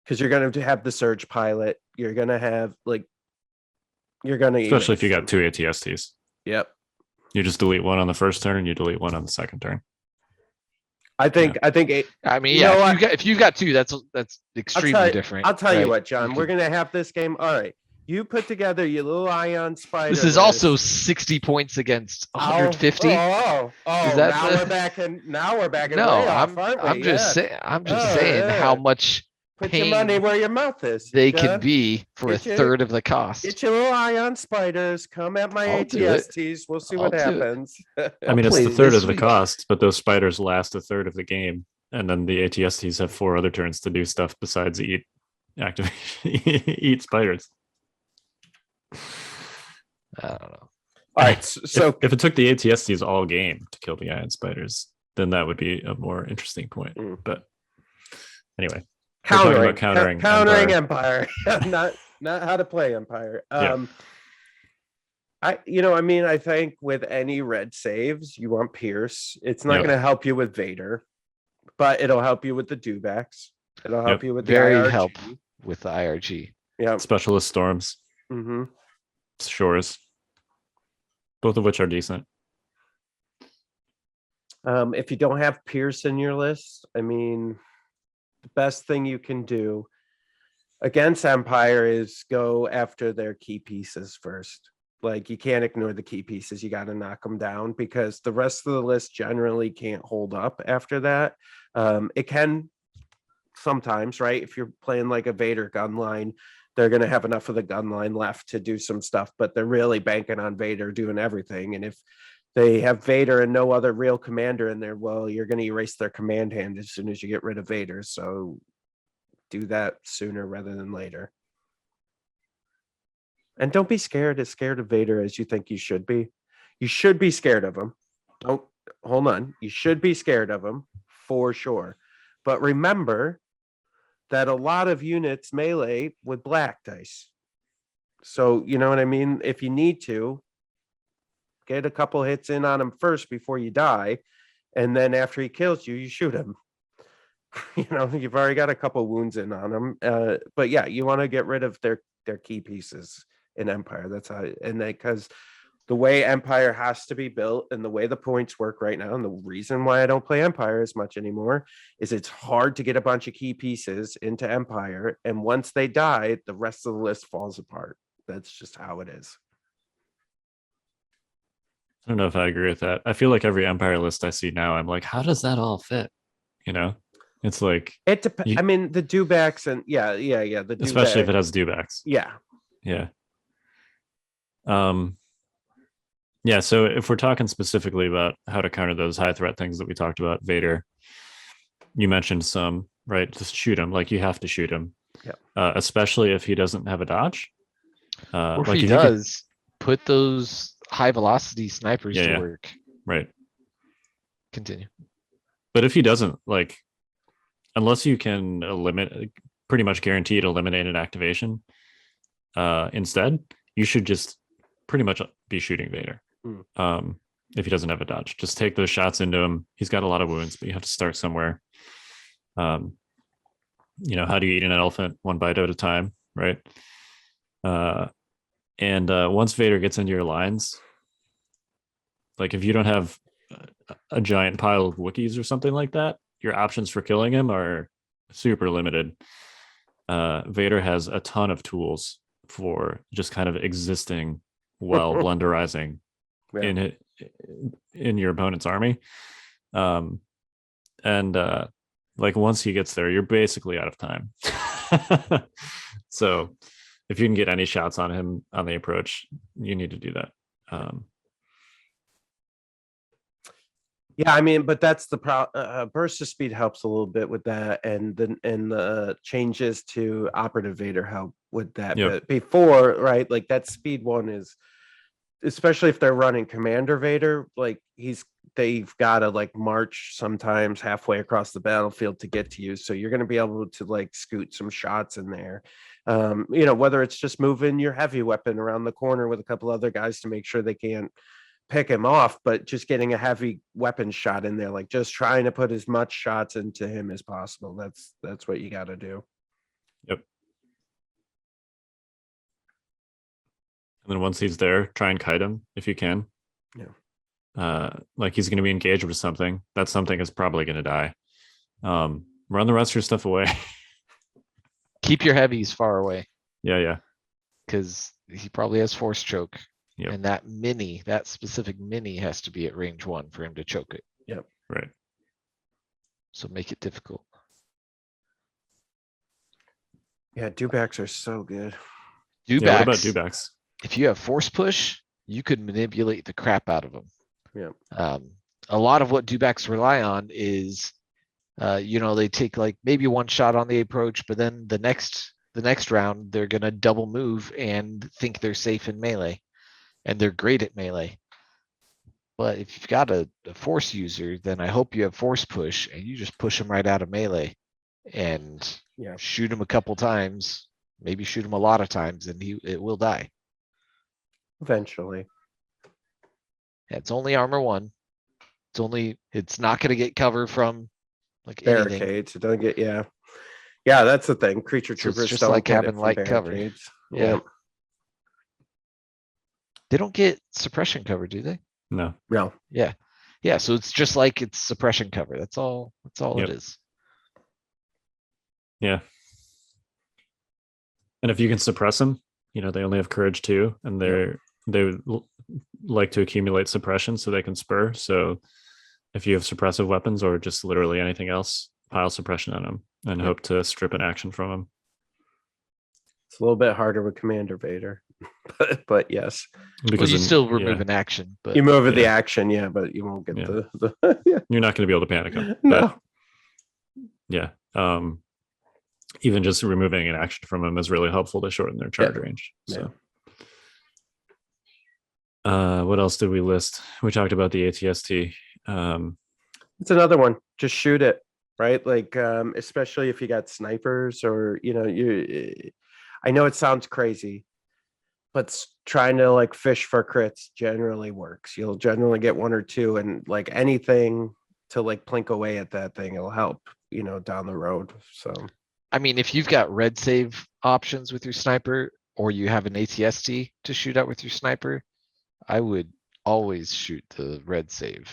Because you're going to have the surge pilot. You're going to have Especially if you got 2 ATSTs. Yep. You just delete one on the first turn and you delete one on the second turn. I think if you've got 2, that's extremely different. I'll tell you what, John, we're gonna have this game. All right. You put together your little Ion Spider. This is also 60 points against 150. Now we're back in No, I'm just saying how much put your money where your mouth is. They can be for a third of the cost. Get your little Ion Spiders. Come at my ATSTs. We'll see what happens. I mean, it's the third of the cost, but those spiders last a third of the game, and then the ATSTs have 4 other turns to do stuff besides eat spiders. I don't know. All right, so if it took the ATSTs all game to kill the Ion Spiders, then that would be a more interesting point. But anyway. Countering Empire. not how to play Empire. I think with any red saves, you want Pierce. It's not going to help you with Vader, but it'll help you with the Dewbacks. It'll help you with the IRG. Help with the IRG. Yeah. Specialist Storms. Shores. Both of which are decent. If you don't have Pierce in your list, I mean, the best thing you can do against Empire is go after their key pieces first. Like, you can't ignore the key pieces. You got to knock them down because the rest of the list generally can't hold up after that. It can sometimes, right? If you're playing like a Vader gun line, they're going to have enough of the gun line left to do some stuff, but they're really banking on Vader doing everything. And if they have Vader and no other real commander in there, well, you're going to erase their command hand as soon as you get rid of Vader. So do that sooner rather than later. And don't be as scared of Vader as you think you should be. You should be scared of him. Hold on. You should be scared of him for sure. But remember that a lot of units melee with black dice. So, you know what I mean? If you need to, get a couple hits in on him first before you die. And then after he kills you, you shoot him. You've already got a couple wounds in on him. But yeah, you want to get rid of their key pieces in Empire. That's how, and because the way Empire has to be built and the way the points work right now, and the reason why I don't play Empire as much anymore is it's hard to get a bunch of key pieces into Empire. And once they die, the rest of the list falls apart. That's just how it is. I don't know if I agree with that. I feel like every Empire list I see now, I'm like, how does that all fit? It's like, It depends. you, I mean, the dewbacks and the especially if dewback. it has dewbacks. Yeah. Yeah. Um, yeah. So if we're talking specifically about how to counter those high threat things that we talked about, Vader, you mentioned some, right? Just shoot him. Like you have to shoot him. Yeah. Especially if he doesn't have a dodge. Or if Like he if you could, does, put those high velocity snipers to Yeah. work. right. Continue. But if he doesn't, like, unless you can eliminate, pretty much guaranteed eliminate an activation, instead, you should just pretty much be shooting Vader. If he doesn't have a dodge, just take those shots into him. He's got a lot of wounds, but you have to start somewhere. How do you eat an elephant? One bite at a time, right? And once Vader gets into your lines, like if you don't have a giant pile of Wookiees or something like that, your options for killing him are super limited. Vader has a ton of tools for just kind of existing while blenderizing in your opponent's army. And like once he gets there, you're basically out of time. So if you can get any shots on him on the approach, you need to do that. Yeah, I mean, but that's the burst of speed helps a little bit with that, and the changes to operative Vader help with that. Yep. But before, right, like that speed one is, especially if they're running Commander Vader, like they've got to like march sometimes halfway across the battlefield to get to you. So you're going to be able to like scoot some shots in there. Whether it's just moving your heavy weapon around the corner with a couple other guys to make sure they can't pick him off, but just getting a heavy weapon shot in there, like just trying to put as much shots into him as possible. That's what you got to do. Yep. And then once he's there, try and kite him if you can. Yeah. Like he's going to be engaged with something. That something is probably going to die. Run the rest of your stuff away. Keep your heavies far away Yeah. because he probably has force choke. Yep. And that specific mini has to be at range 1 for him to choke it. Yep. Right. So make it difficult. Yeah, dewbacks are so good. Dewbacks, Yeah, what about dewbacks? if you have force push, you could manipulate the crap out of them. Yeah. A lot of what dewbacks rely on is, they take like maybe one shot on the approach, but then the next round they're gonna double move and think they're safe in melee, and they're great at melee. But if you've got a force user, then I hope you have force push and you just push them right out of melee and shoot him a couple times, maybe shoot him a lot of times, and it will die. Eventually. It's only armor 1. It's not going to get cover from like anything. Barricades. It doesn't get Yeah, that's the thing. Creature So it's troopers just don't like get having it from light cover. barricades. Yeah. They don't get suppression cover, do they? No. Yeah. So it's just like it's suppression cover. That's all Yep. it is. Yeah. And if you can suppress them, they only have courage 2, and they like to accumulate suppression so they can spur. So if you have suppressive weapons or just literally anything else, pile suppression on them and hope to strip an action from them. It's a little bit harder with Commander Vader, but yes. Because you still remove an action, but you move the action, but you won't get the You're not going to be able to panic them. No. Yeah. Even just removing an action from them is really helpful to shorten their charge range. So what else did we list? We talked about the ATST. It's another one. Just shoot it, right? Like especially if you got snipers or I know it sounds crazy, but trying to like fish for crits generally works. You'll generally get 1 or 2, and like anything to like plink away at that thing, it'll help, down the road. So I mean, if you've got red save options with your sniper, or you have an ATST to shoot out with your sniper, I would always shoot the red save.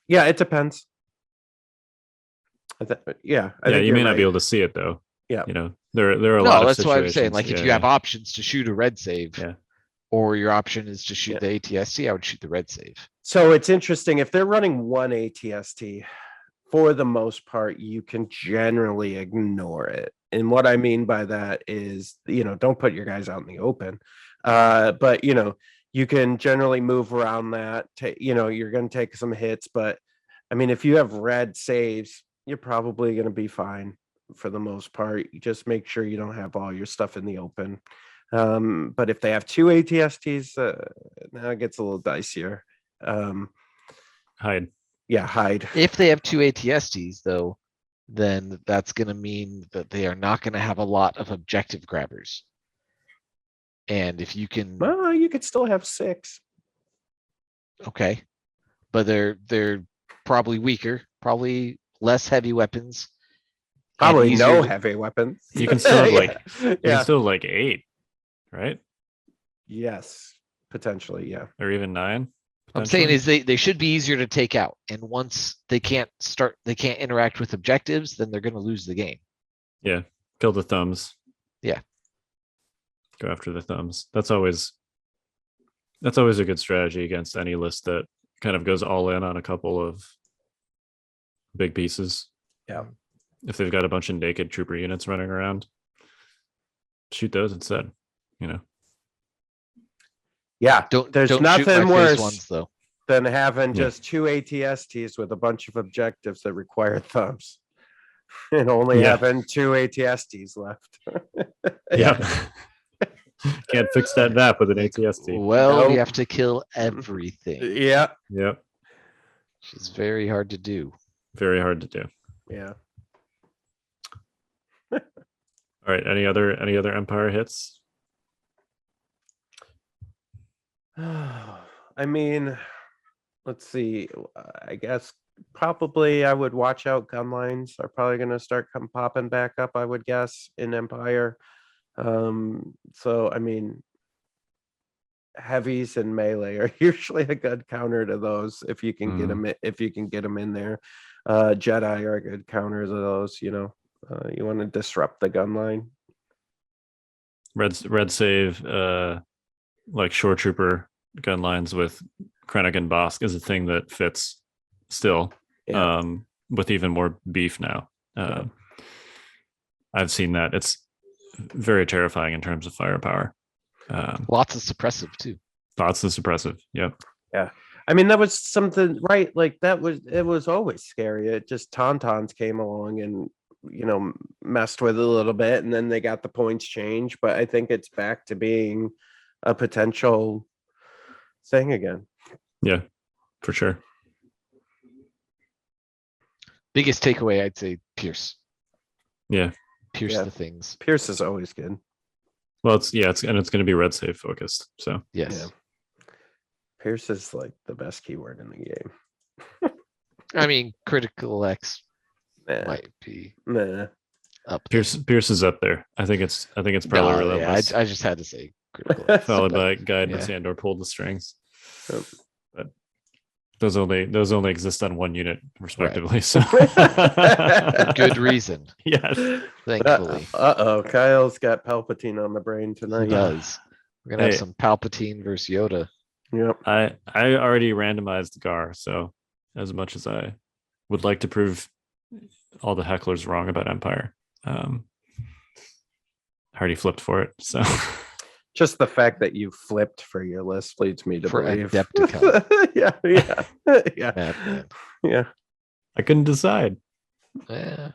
Yeah, it depends. I think you may not be able to see it though. Yeah. There are a lot of that's why I'm saying, situations. like, if you have options to shoot a red save, Or your option is to shoot Yeah. the ATST. I would shoot the red save. So it's interesting if they're running one ATST. For the most part, you can generally ignore it. And what I mean by that is, don't put your guys out in the open. But you can generally move around that. You're going to take some hits, but I mean, if you have red saves, you're probably going to be fine for the most part. You just make sure you don't have all your stuff in the open. But if they have two ATSTs, now it gets a little dicier. Hide. Yeah, hide. If they have two ATSTs, though, then that's going to mean that they are not going to have a lot of objective grabbers. And if you can, Well, you could still have 6. okay, but they're probably weaker, probably less heavy weapons. and Probably easier no to- heavy weapons. You can still have Yeah. you can still have like 8, right? Yes, potentially. Yeah. Or even 9. I'm saying potentially. is they should be easier to take out. And once they can't interact with objectives, then they're going to lose the game. Yeah, kill the thumbs. Yeah. Go after the thumbs. That's always a good strategy against any list that kind of goes all in on a couple of big pieces. Yeah. If they've got a bunch of naked trooper units running around, shoot those instead. Yeah. There's Don't shoot nothing my worse phase ones though. than having Yeah. just 2 ATSTs with a bunch of objectives that require thumbs and only Yeah. having 2 ATSTs left. Yeah. Can't fix that map with an ATST. Well, Nope. we have to kill everything, Yeah. Yep. which is very hard to do. Very hard to do. Yeah. All right. Any other Empire hits? I mean, let's see. I guess probably I would watch out. Gun lines are probably going to start popping back up, I would guess, in Empire. So I mean, heavies and melee are usually a good counter to those if you can get them. If you can get them in there, Jedi are a good counter to those. You want to disrupt the gun line. Red save, like shore trooper gun lines with Krennic and Bosk is a thing that fits still. Yeah. With even more beef now. I've seen that. It's very terrifying in terms of firepower. Lots of suppressive too. Lots of suppressive. Yep. I mean, that was something, right? Like it was always scary. It just Tauntauns came along and, messed with it a little bit, and then they got the points changed. But I think it's back to being a potential thing again. Yeah, for sure. Biggest takeaway, I'd say Pierce. Yeah. Pierce Yeah. the things. Pierce is always good. Well, it's going to be red save focused. So Yes. Pierce is like the best keyword in the game. I mean, critical X Nah, might be nah. up there. Pierce is up there. I think it's probably No, relentless. I just had to say critical X. Followed but by guidance yeah. and or pull the strings. Yep. But those only exist on one unit respectively. So Good reason, Yes. thankfully. Uh-oh, Kyle's got Palpatine on the brain He tonight. does. We're gonna have Hey. some Palpatine versus Yoda. Yep. I already randomized Gar, so as much as I would like to prove all the hecklers wrong about Empire, I already flipped for it. So Just the fact that you flipped for your list leads me to For believe. Adepticon. yeah. Madman. Yeah. I couldn't decide. Yeah.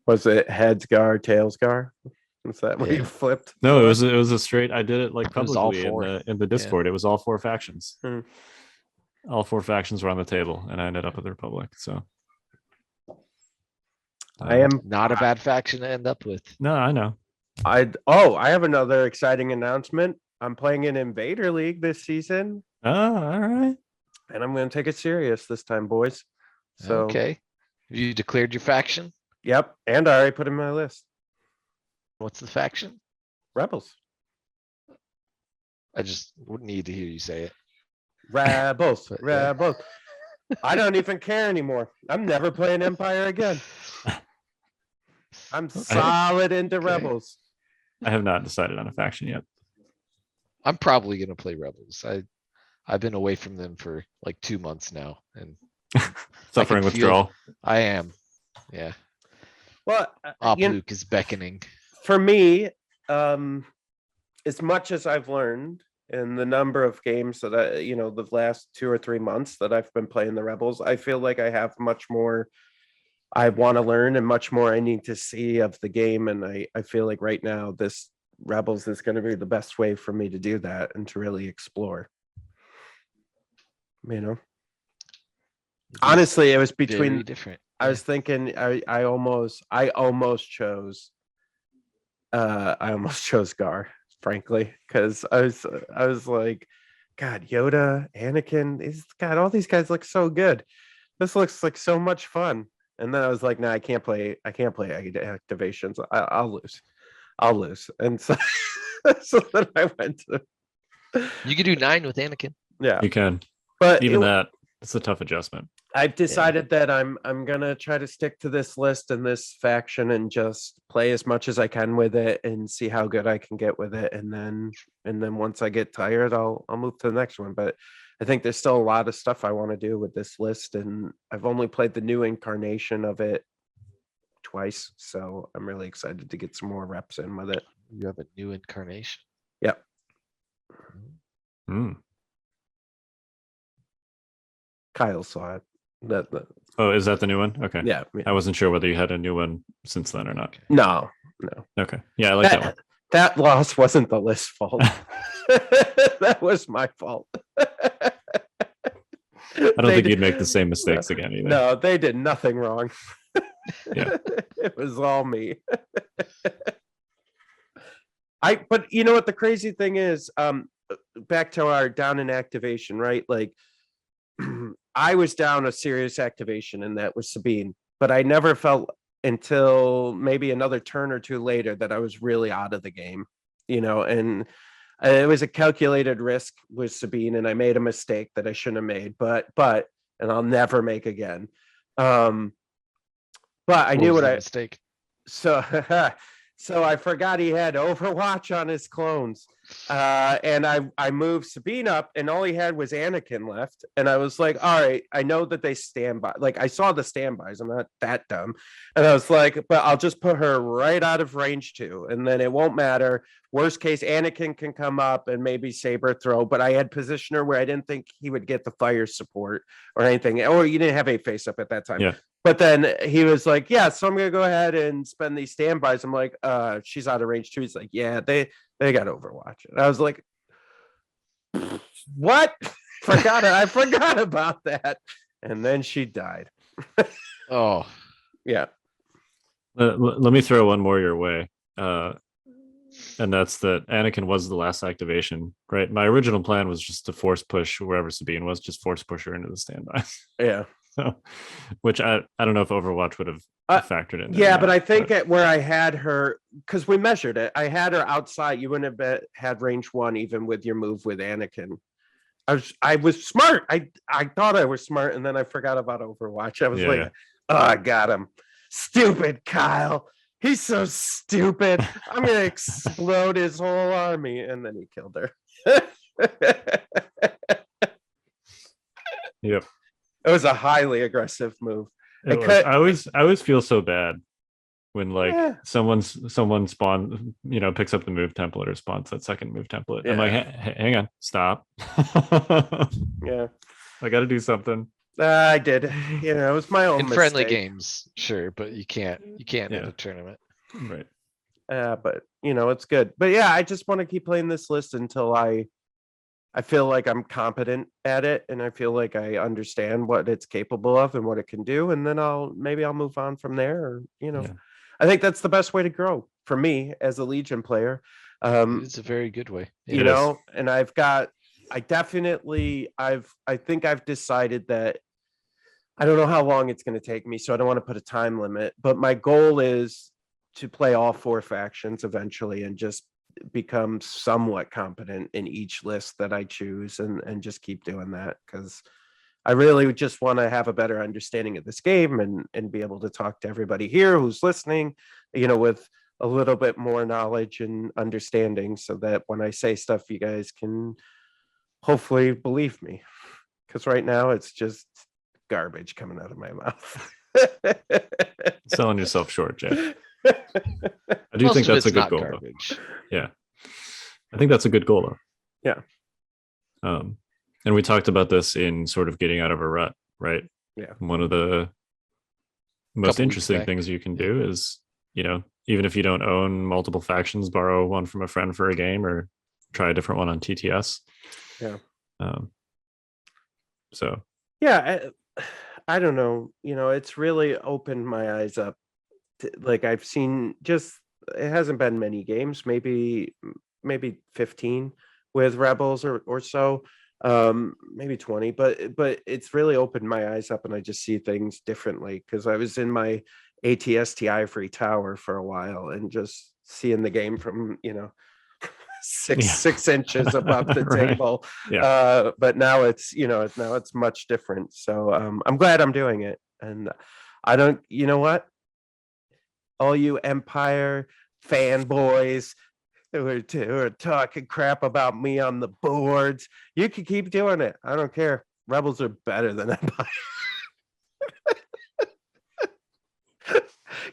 Was it heads Gar, tails Gar? Is that what Yeah. you flipped? No, it was a straight. I did it like It was all publicly four. in the Discord. It was all 4 factions. Hmm. All 4 factions were on the table, and I ended up with the Republic. So I am Not a bad faction to end up with. No, I know. I have another exciting announcement. I'm playing in Invader League this season, Oh, all right. and I'm going to take it serious this time, boys. So, Okay. Have you declared your faction? Yep, and I already put in my list. What's the faction? Rebels. I just would need to hear you say it. Rebels. But, yeah. Rebels. I don't even care anymore. I'm never playing Empire again. I'm solid into Okay. Rebels. I have not decided on a faction yet. I'm probably gonna play Rebels. I've been away from them for like 2 months now, and Suffering feel- withdrawal. I am. Yeah. Well, Op Luke is beckoning. for me, as much as I've learned in the number of games that the last 2 or 3 months that I've been playing the Rebels, I feel like I have much more I want to learn and much more I need to see of the game. And I feel like right now this Rebels is going to be the best way for me to do that and to really explore. Honestly, it was between Very different. I was thinking I almost chose Gar, frankly, because I was like, God, Yoda, Anakin, God, all these guys look so good. This looks like so much fun. And then I was like, nah, I can't play activations. I'll lose. And so, so then I went to You could do 9 with Anakin. yeah. You can. But Even that, it's a tough adjustment. I've decided that I'm gonna try to stick to this list and this faction and just play as much as I can with it and see how good I can get with it. And then once I get tired, I'll move to the next one. But I think there's still a lot of stuff I want to do with this list, and I've only played the new incarnation of it twice, so I'm really excited to get some more reps in with it. You have a new incarnation. Yep. Hmm. Kyle saw it. That Oh, is that the new one? Okay. yeah. I wasn't sure whether you had a new one since then or not. No. Okay. Yeah, I like that one. That loss wasn't the list fault. That was my fault. I don't think you'd make the same mistakes again either. No, they did nothing wrong. Yeah. It was all me. But you know what the crazy thing is, back to our down in activation, right? Like I was down a serious activation, and that was Sabine, but I never felt until maybe another turn or two later that I was really out of the game, and it was a calculated risk with Sabine, and I made a mistake that I shouldn't have made, but and I'll never make again. But I knew what mistake. So so I forgot he had Overwatch on his clones. And I moved Sabine up, and all he had was Anakin left. And I was like, all right, I know that they stand by. Like, I saw the standbys. I'm not that dumb. And I was like, but I'll just put her right out of range too. And then it won't matter. Worst case, Anakin can come up and maybe saber throw. But I had positioned her where I didn't think he would get the fire support or anything. Or you didn't have a face up at that time. Yeah. But then he was like, yeah, so I'm going to go ahead and spend these standbys. I'm like, she's out of range too. He's like, yeah, they got Overwatch. And I was like, what? I forgot about that. And then she died. Oh, Yeah. Let me throw one more your way. And that's that Anakin was the last activation, right? My original plan was just to force push wherever Sabine was, just force push her into the standby. Yeah. So, which I don't know if Overwatch would have factored in. Yeah, but I think at where I had her, because we measured it, I had her outside. You wouldn't have had range 1 even with your move with Anakin. I was smart. I thought I was smart, and then I forgot about Overwatch. I was like, oh, I got him. Stupid Kyle. He's so stupid. I'm gonna explode his whole army, and then he killed her. Yep. It was a highly aggressive move. I always feel so bad when someone spawn, picks up the move template or spawns that second move template. Yeah. I'm like, hang on, stop. Yeah, I got to do something. I did. It was my own in mistake. Friendly games, sure, but you can't in a tournament, right? But it's good. But yeah, I just want to keep playing this list until I feel like I'm competent at it, and I feel like I understand what it's capable of and what it can do, and then I'll move on from there. Or I think that's the best way to grow for me as a Legion player. It's a very good way. And I think I've decided that I don't know how long it's going to take me, so I don't want to put a time limit. But my goal is to play all 4 factions eventually, and just become somewhat competent in each list that I choose, and just keep doing that, because I really just want to have a better understanding of this game and be able to talk to everybody here who's listening, with a little bit more knowledge and understanding, so that when I say stuff, you guys can hopefully believe me. Because right now it's just garbage coming out of my mouth. Selling yourself short, Jay. I do Most think of that's a it's good not goal. Though. garbage. Yeah, I think that's a good goal though. Yeah. And we talked about this in sort of getting out of a rut, right? Yeah. One of the most Couple weeks interesting back. things you can do is, even if you don't own multiple factions, borrow one from a friend for a game or try a different one on TTS. Yeah. So. Yeah. I don't know. It's really opened my eyes up. Like I've seen it hasn't been many games, maybe 15 with Rebels or so, maybe 20, but it's really opened my eyes up, and I just see things differently because I was in my ATSTI free tower for a while and just seeing the game from 6 inches above the Right. table. Yeah. But now it's much different. So I'm glad I'm doing it. And I don't, you know what? All you Empire fanboys who are talking crap about me on the boards, you can keep doing it. I don't care. Rebels are better than Empire.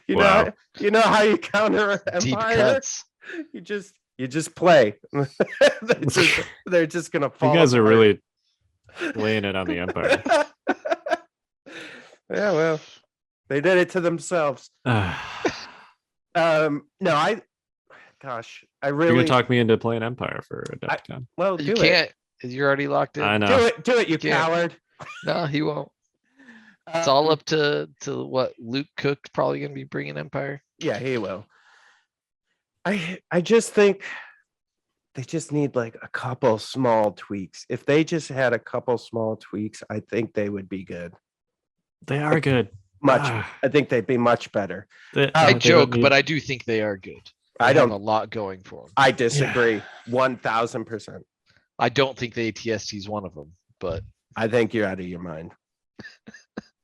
Wow. You know how you counter Deep Empire? cuts. You just play. they're just gonna fall. You guys are apart. really laying it on the Empire. Yeah, well, they did it to themselves. No, gosh, I You're really gonna talk me into playing Empire for Adepticon. well. You Do can't. You're already locked in. I know. Do it, you Can't. coward. No, he won't. It's all Um, up to what Luke Cook's probably gonna be bringing Empire. Yeah, he will. I just think they just need like a couple small tweaks. If they just had a couple small tweaks, I think they would be good. They are good. I think they'd be much better. They I don't joke, need- but I do think they are good. They I have don't- a lot going for them. I disagree 1000%. I don't think the ATST is one of them, but I think you're out of your mind.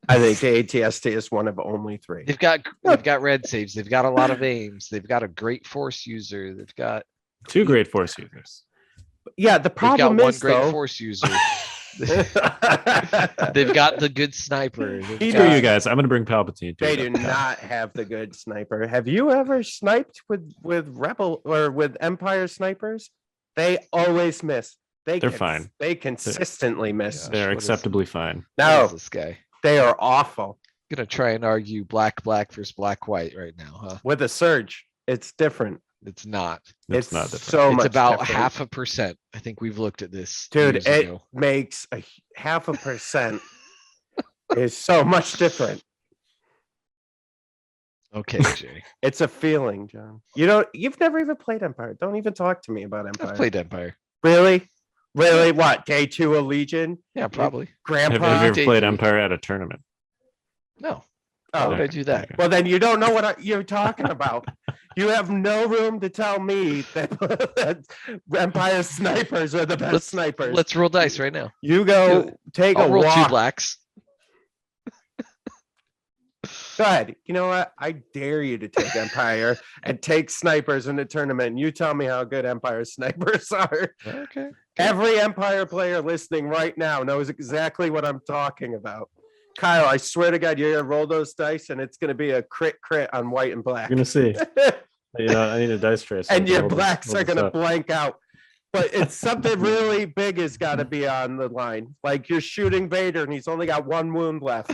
I think the ATST is one of only 3. they've got red saves. They've got a lot of aims. They've got a great force user. They've got 2 great force users. Yeah, the they've got problem one is great though. force user. They've got the good sniper. They've Screw Yeah. you guys. I'm gonna bring Palpatine to They do Adepticon. not have the good sniper. Have you ever sniped with Rebel or with Empire snipers? They always miss. They're fine. They consistently miss. Yeah. They're What is- acceptably fine. What No, is this guy? they are awful. Gonna try and argue black versus black white right now, huh? With a surge, it's different. It's not. It's not different. so It's much about different. 0.5%. I think we've looked at this. Dude, years it ago. makes a 0.5% is so much different. Okay, Jay. It's a feeling, John. You've never even played Empire. Don't even talk to me about Empire. I've played Empire. Really? Really? What? Day 2 of Legion? Yeah, probably. Have, Grandpa? have you ever Day played 3. Empire at a tournament? No. Why Oh, would I do that? Okay. well, then you don't know what you're talking about. You have no room to tell me that Empire snipers are the best snipers. Let's roll dice right now. You go take I'll a roll 2 walk. blacks. Go ahead. You know what? I dare you to take Empire and take snipers in the tournament. And you tell me how good Empire snipers are. Okay. Every Empire player listening right now knows exactly what I'm talking about. Kyle, I swear to God, you're gonna roll those dice, and it's gonna be a crit on white and black. You're gonna see. I need a dice trace. And your Hold this- blacks hold are this gonna up. blank out. But it's something really big has got to be on the line. Like you're shooting Vader, and he's only got 1 wound left.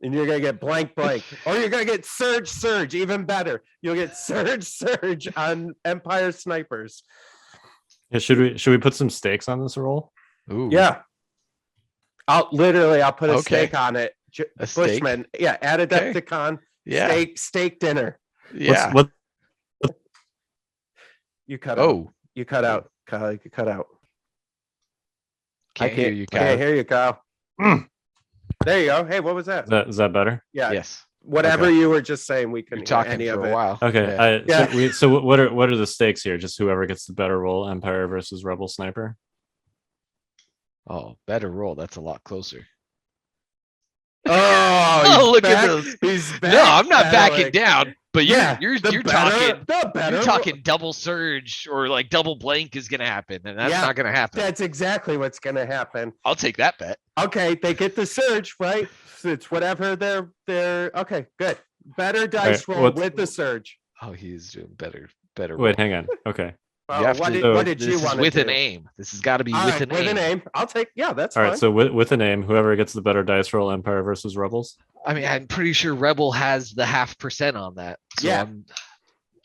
And you're gonna get blank, or you're gonna get surge, even better. You'll get surge on Empire snipers. Yeah, should we put some stakes on this roll? Ooh. Yeah, I'll put a Okay. stake on it. A steak? Bushman, yeah, at Okay. Adepticon, Yeah. steak dinner. Yeah. What? You cut out. Oh, You cut out, Kyle. You cut out. can't hear you, I Kyle. can't hear you, Kyle. There you go. Hey, what was that? Is that better? Yeah, Yes. whatever you were just saying, we You're couldn't hear talking any for of a it. while. Okay. Yeah. So what are the stakes here? Just whoever gets the better roll, Empire versus Rebel Sniper. Oh, better roll. That's a lot closer. Oh, Oh, he's look at back. this. He's back. No, I'm not backing battling. down. But Yeah, you're the better, the better. you're talking double surge or like double blank is gonna happen, and that's Yeah, not gonna happen. That's exactly what's gonna happen. I'll take that bet. Okay, they get the surge, right? It's whatever they're okay, good. Better dice roll with the surge. Oh, he's doing better. Better. Wait, hang on. Okay. Oh, You have what to- did This you is want with to an do? aim. This has got to be All with right, an with aim. an aim. I'll take. Yeah, that's All fine. right. So with a name, whoever gets the better dice roll, Empire versus Rebels. I mean, I'm pretty sure Rebel has the 0.5% on that. So Yeah. I'm,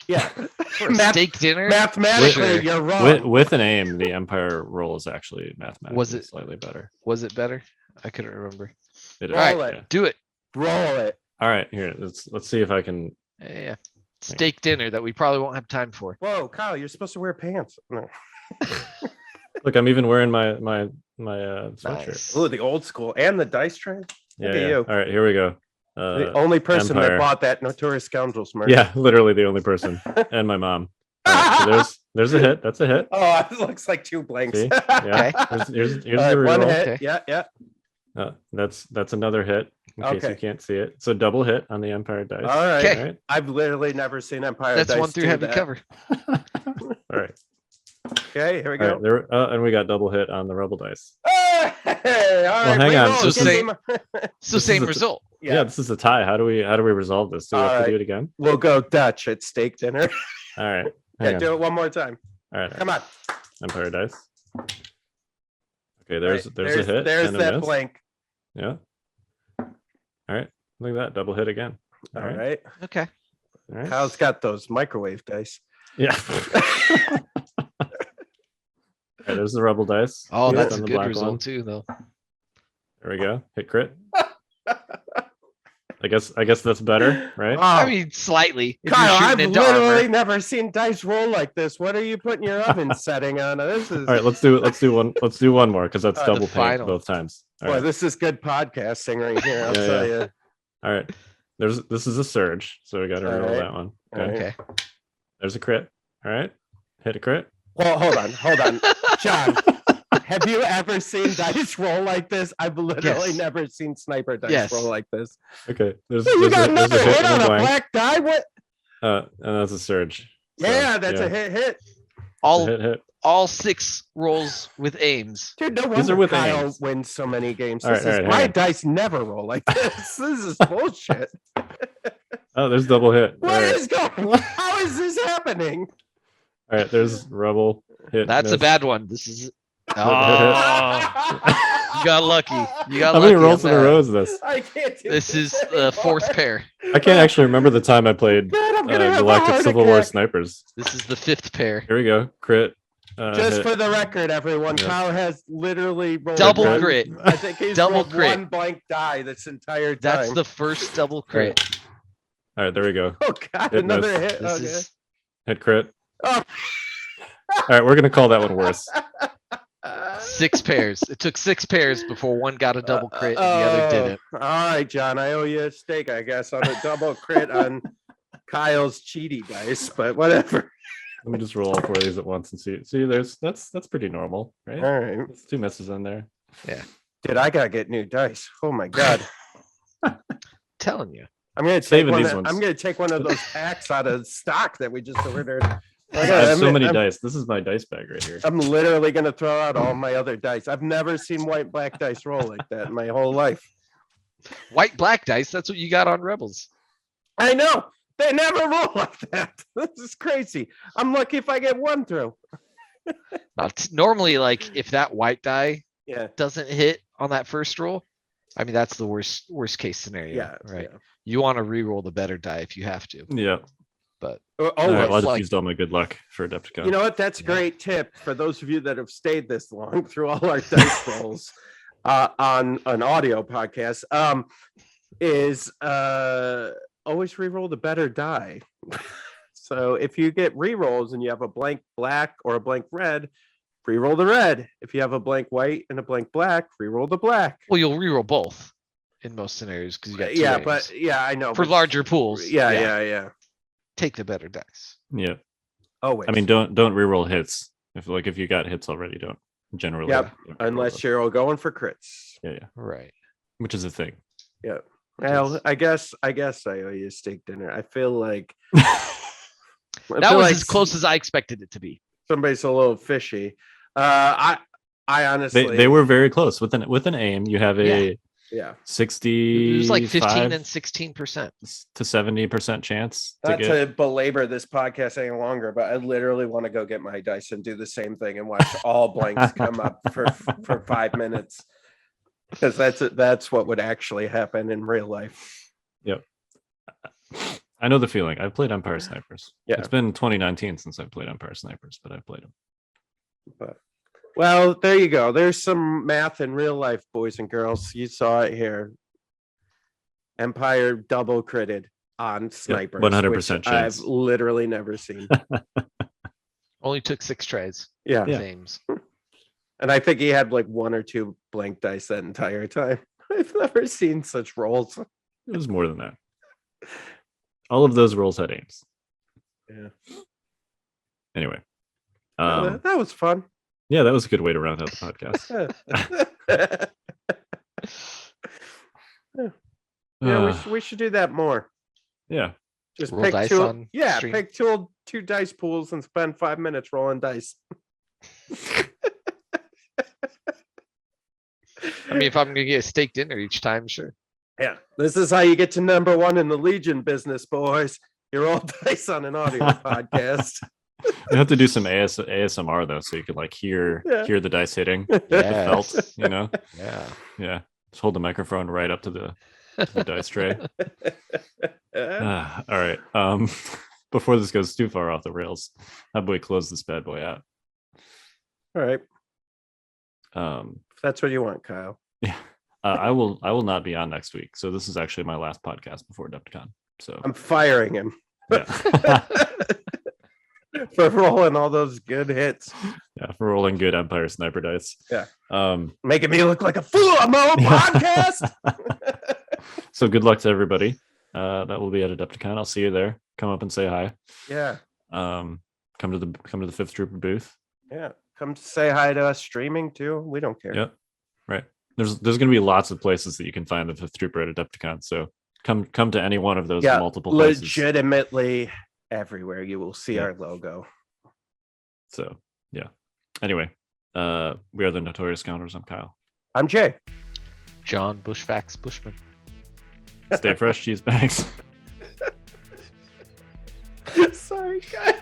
Yeah, for a steak dinner. mathematically, Sure. you're wrong. With an aim, the Empire roll is actually mathematically Was it- slightly better. Was it better? I couldn't remember. It is. Roll Alright. it. Do it. Roll it. All right. Here, let's see if I can. Yeah. Steak dinner that we probably won't have time for. Whoa, Kyle, you're supposed to wear pants. No. Look, I'm even wearing my sweatshirt. Nice. Oh, the old school and the dice tray. Yeah, Look at yeah. you. All right, here we go. The only person Empire. that bought that Notorious Scoundrels merch. Yeah, literally the only person, and my mom. All right, so there's a hit. That's a hit. Oh, it looks like 2 blanks. See? Yeah. Okay. Here's All the right, one reroll. hit. Okay. Yeah, yeah. That's another hit. In case you Okay. can't see it. So double hit on the Empire dice. All right. Okay. All right. I've literally never seen Empire That's Dice one through do heavy that. cover. All right. Okay, here we All go. right. There, and we got double hit on the Rebel dice. Hey, all right, hang on. reroll, So give same- me my- So This same is a- result. Yeah. This is a tie. How do we resolve this? Do we All have to right. do it again? We'll go Dutch at steak dinner. All right. Yeah, Hang on. do it one more time. All right. Come on. Empire dice. Okay, All there's right, a hit. There's and a that miss. blank. Yeah. All right. Look at that. Double hit again. All right. Okay. All right. Kyle's got those microwave dice. Yeah. All right, there's the Rebel dice. Oh, Yeah. that's a On the good black result one. too, though. There we go. Hit crit. I guess that's better, right? I mean, slightly. If Kyle, you're I've shooting into literally armor. never seen dice roll like this. What are you putting your oven setting on? This is All right, let's do one more because that's The double paint final. both times. All boy, right. this is good podcasting right here. I'll Yeah, tell yeah. you. All right. This is a surge, so we got to All roll right. that one. All right. Okay. There's a crit. All right. Hit a crit. Well, hold on, John. Have you ever seen dice roll like this? I've literally Yes. never seen sniper dice Yes. roll like this. Okay. There's, You got there's another hit and on a blank. black die. What? And that's a surge. So, Yeah, that's yeah. a hit. All Hit. all 6 rolls with aims. Dude, no These wonder are with Kyle aims. wins so many games. All right, This is all right, my hang on. dice never roll like this. This is bullshit. Oh, there's double hit. All What right. is going? How is this happening? All right. There's Rebel. Hit. That's a miss. bad one. This is. Oh, you got lucky. You got How lucky. many rolls on in a that. row is this? I can't do This is the anymore. 4th pair. I can't actually remember the time I played God, I'm gonna have a Galactic heart Civil War attack. Snipers. This is the 5th pair. Here we go. Crit. Just hit. for the record, everyone, Yeah. Kyle has literally rolled Double one- crit. I think he's Double rolled crit. one blank die this entire time. That's the first double crit. All right, there we go. Oh God, Hit another miss. hit. This Okay. is Hit crit. Oh. All right, we're gonna call that one worse. 6 pairs. It took 6 pairs before one got a double crit and the other didn't. All right, John, I owe you a steak, I guess, on a double crit on Kyle's cheaty dice, but whatever. Let me just roll all 4 of these at once and see. See, that's pretty normal, right? All right, There's 2 misses in there. dude, I gotta get new dice. Oh my God, Telling you. I'm gonna take Saving one. these ones. I'm gonna take one of those packs out of stock that we just ordered. I have so many dice. This is my dice bag right here. I'm literally gonna throw out all my other dice. I've never seen white black dice roll like that in my whole life. White black dice. That's what you got on Rebels. I know they never roll like that. This is crazy. I'm lucky if I get one through. Normally, like if that white die Yeah. doesn't hit on that first roll, I mean that's the worst case scenario. Yeah. Right. yeah. You want to re-roll the better die if you have to. Yeah. But Oh, All right, well, I just like- used all my good luck for Adepticon. you know what? That's a Yeah. great tip for those of you that have stayed this long through all our dice rolls on an audio podcast. Is always re-roll the better die. So if you get re-rolls and you have a blank black or a blank red, re-roll the red. If you have a blank white and a blank black, re-roll the black. well, you'll re-roll both in most scenarios because you got two Yeah, aims. but yeah, I know. for but- larger pools, yeah. take the better dice. Yeah. Always. I mean, don't reroll hits. If you got hits already, don't generally. Yep, don't re-roll unless those. you're going for crits. Yeah. Right. Which is a thing. Yeah. Well, I guess I owe you a steak dinner. I feel like That was as close as I expected it to be. somebody's a little fishy. I honestly They were very close with an aim. You have a yeah. 60. It was like 15 and 16%. to 70% chance to Not get. to belabor this podcast any longer, but I literally want to go get my dice and do the same thing and watch all blanks come up for 5 minutes, because that's what would actually happen in real life. Yep. I know the feeling. I've played Empire Snipers. Yeah. It's been 2019 since I've played Empire Snipers, but I've played them. But well, there you go. There's some math in real life, boys and girls. You saw it here. Empire double critted on snipers. 100% which chance. I've literally never seen. Only took 6 tries. Yeah. Yeah. Aims. And I think he had like 1 or 2 blank dice that entire time. I've never seen such rolls. It was more than that. All of those rolls had aims. Yeah. Anyway. That was fun. Yeah, that was a good way to round out the podcast. Yeah, we should do that more. Yeah. Just Roll pick dice 2. on Yeah, stream. pick two dice pools and spend 5 minutes rolling dice. I mean, if I'm gonna get a steak dinner each time, sure. Yeah, this is how you get to number 1 in the Legion business, boys. You roll dice on an audio podcast. You have to do some ASMR though, so you could like hear the dice hitting. The felt, you know? Yeah. Yeah. Just hold the microphone right up to the dice tray. All right. Before this goes too far off the rails, how about we close this bad boy out? All right, If that's what you want, Kyle. Yeah. I will not be on next week. So this is actually my last podcast before Adepticon. So I'm firing him yeah. for rolling all those good hits. Yeah, for rolling good Empire Sniper dice. Yeah. Making me look like a fool on my own podcast. So good luck to everybody. That will be at Adepticon. I'll see you there. Come up and say hi. Yeah. Come to the Fifth Trooper booth. Yeah. Come say hi to us streaming too. We don't care. Yep. Right. There's going to be lots of places that you can find the Fifth Trooper at Adepticon. So come to any one of those multiple places. Legitimately everywhere you will see our logo. So yeah. Anyway, we are the Notorious Scoundrels. I'm Kyle. I'm Jay. John Bushfax Bushman. Stay fresh, cheese bags. Sorry, guys.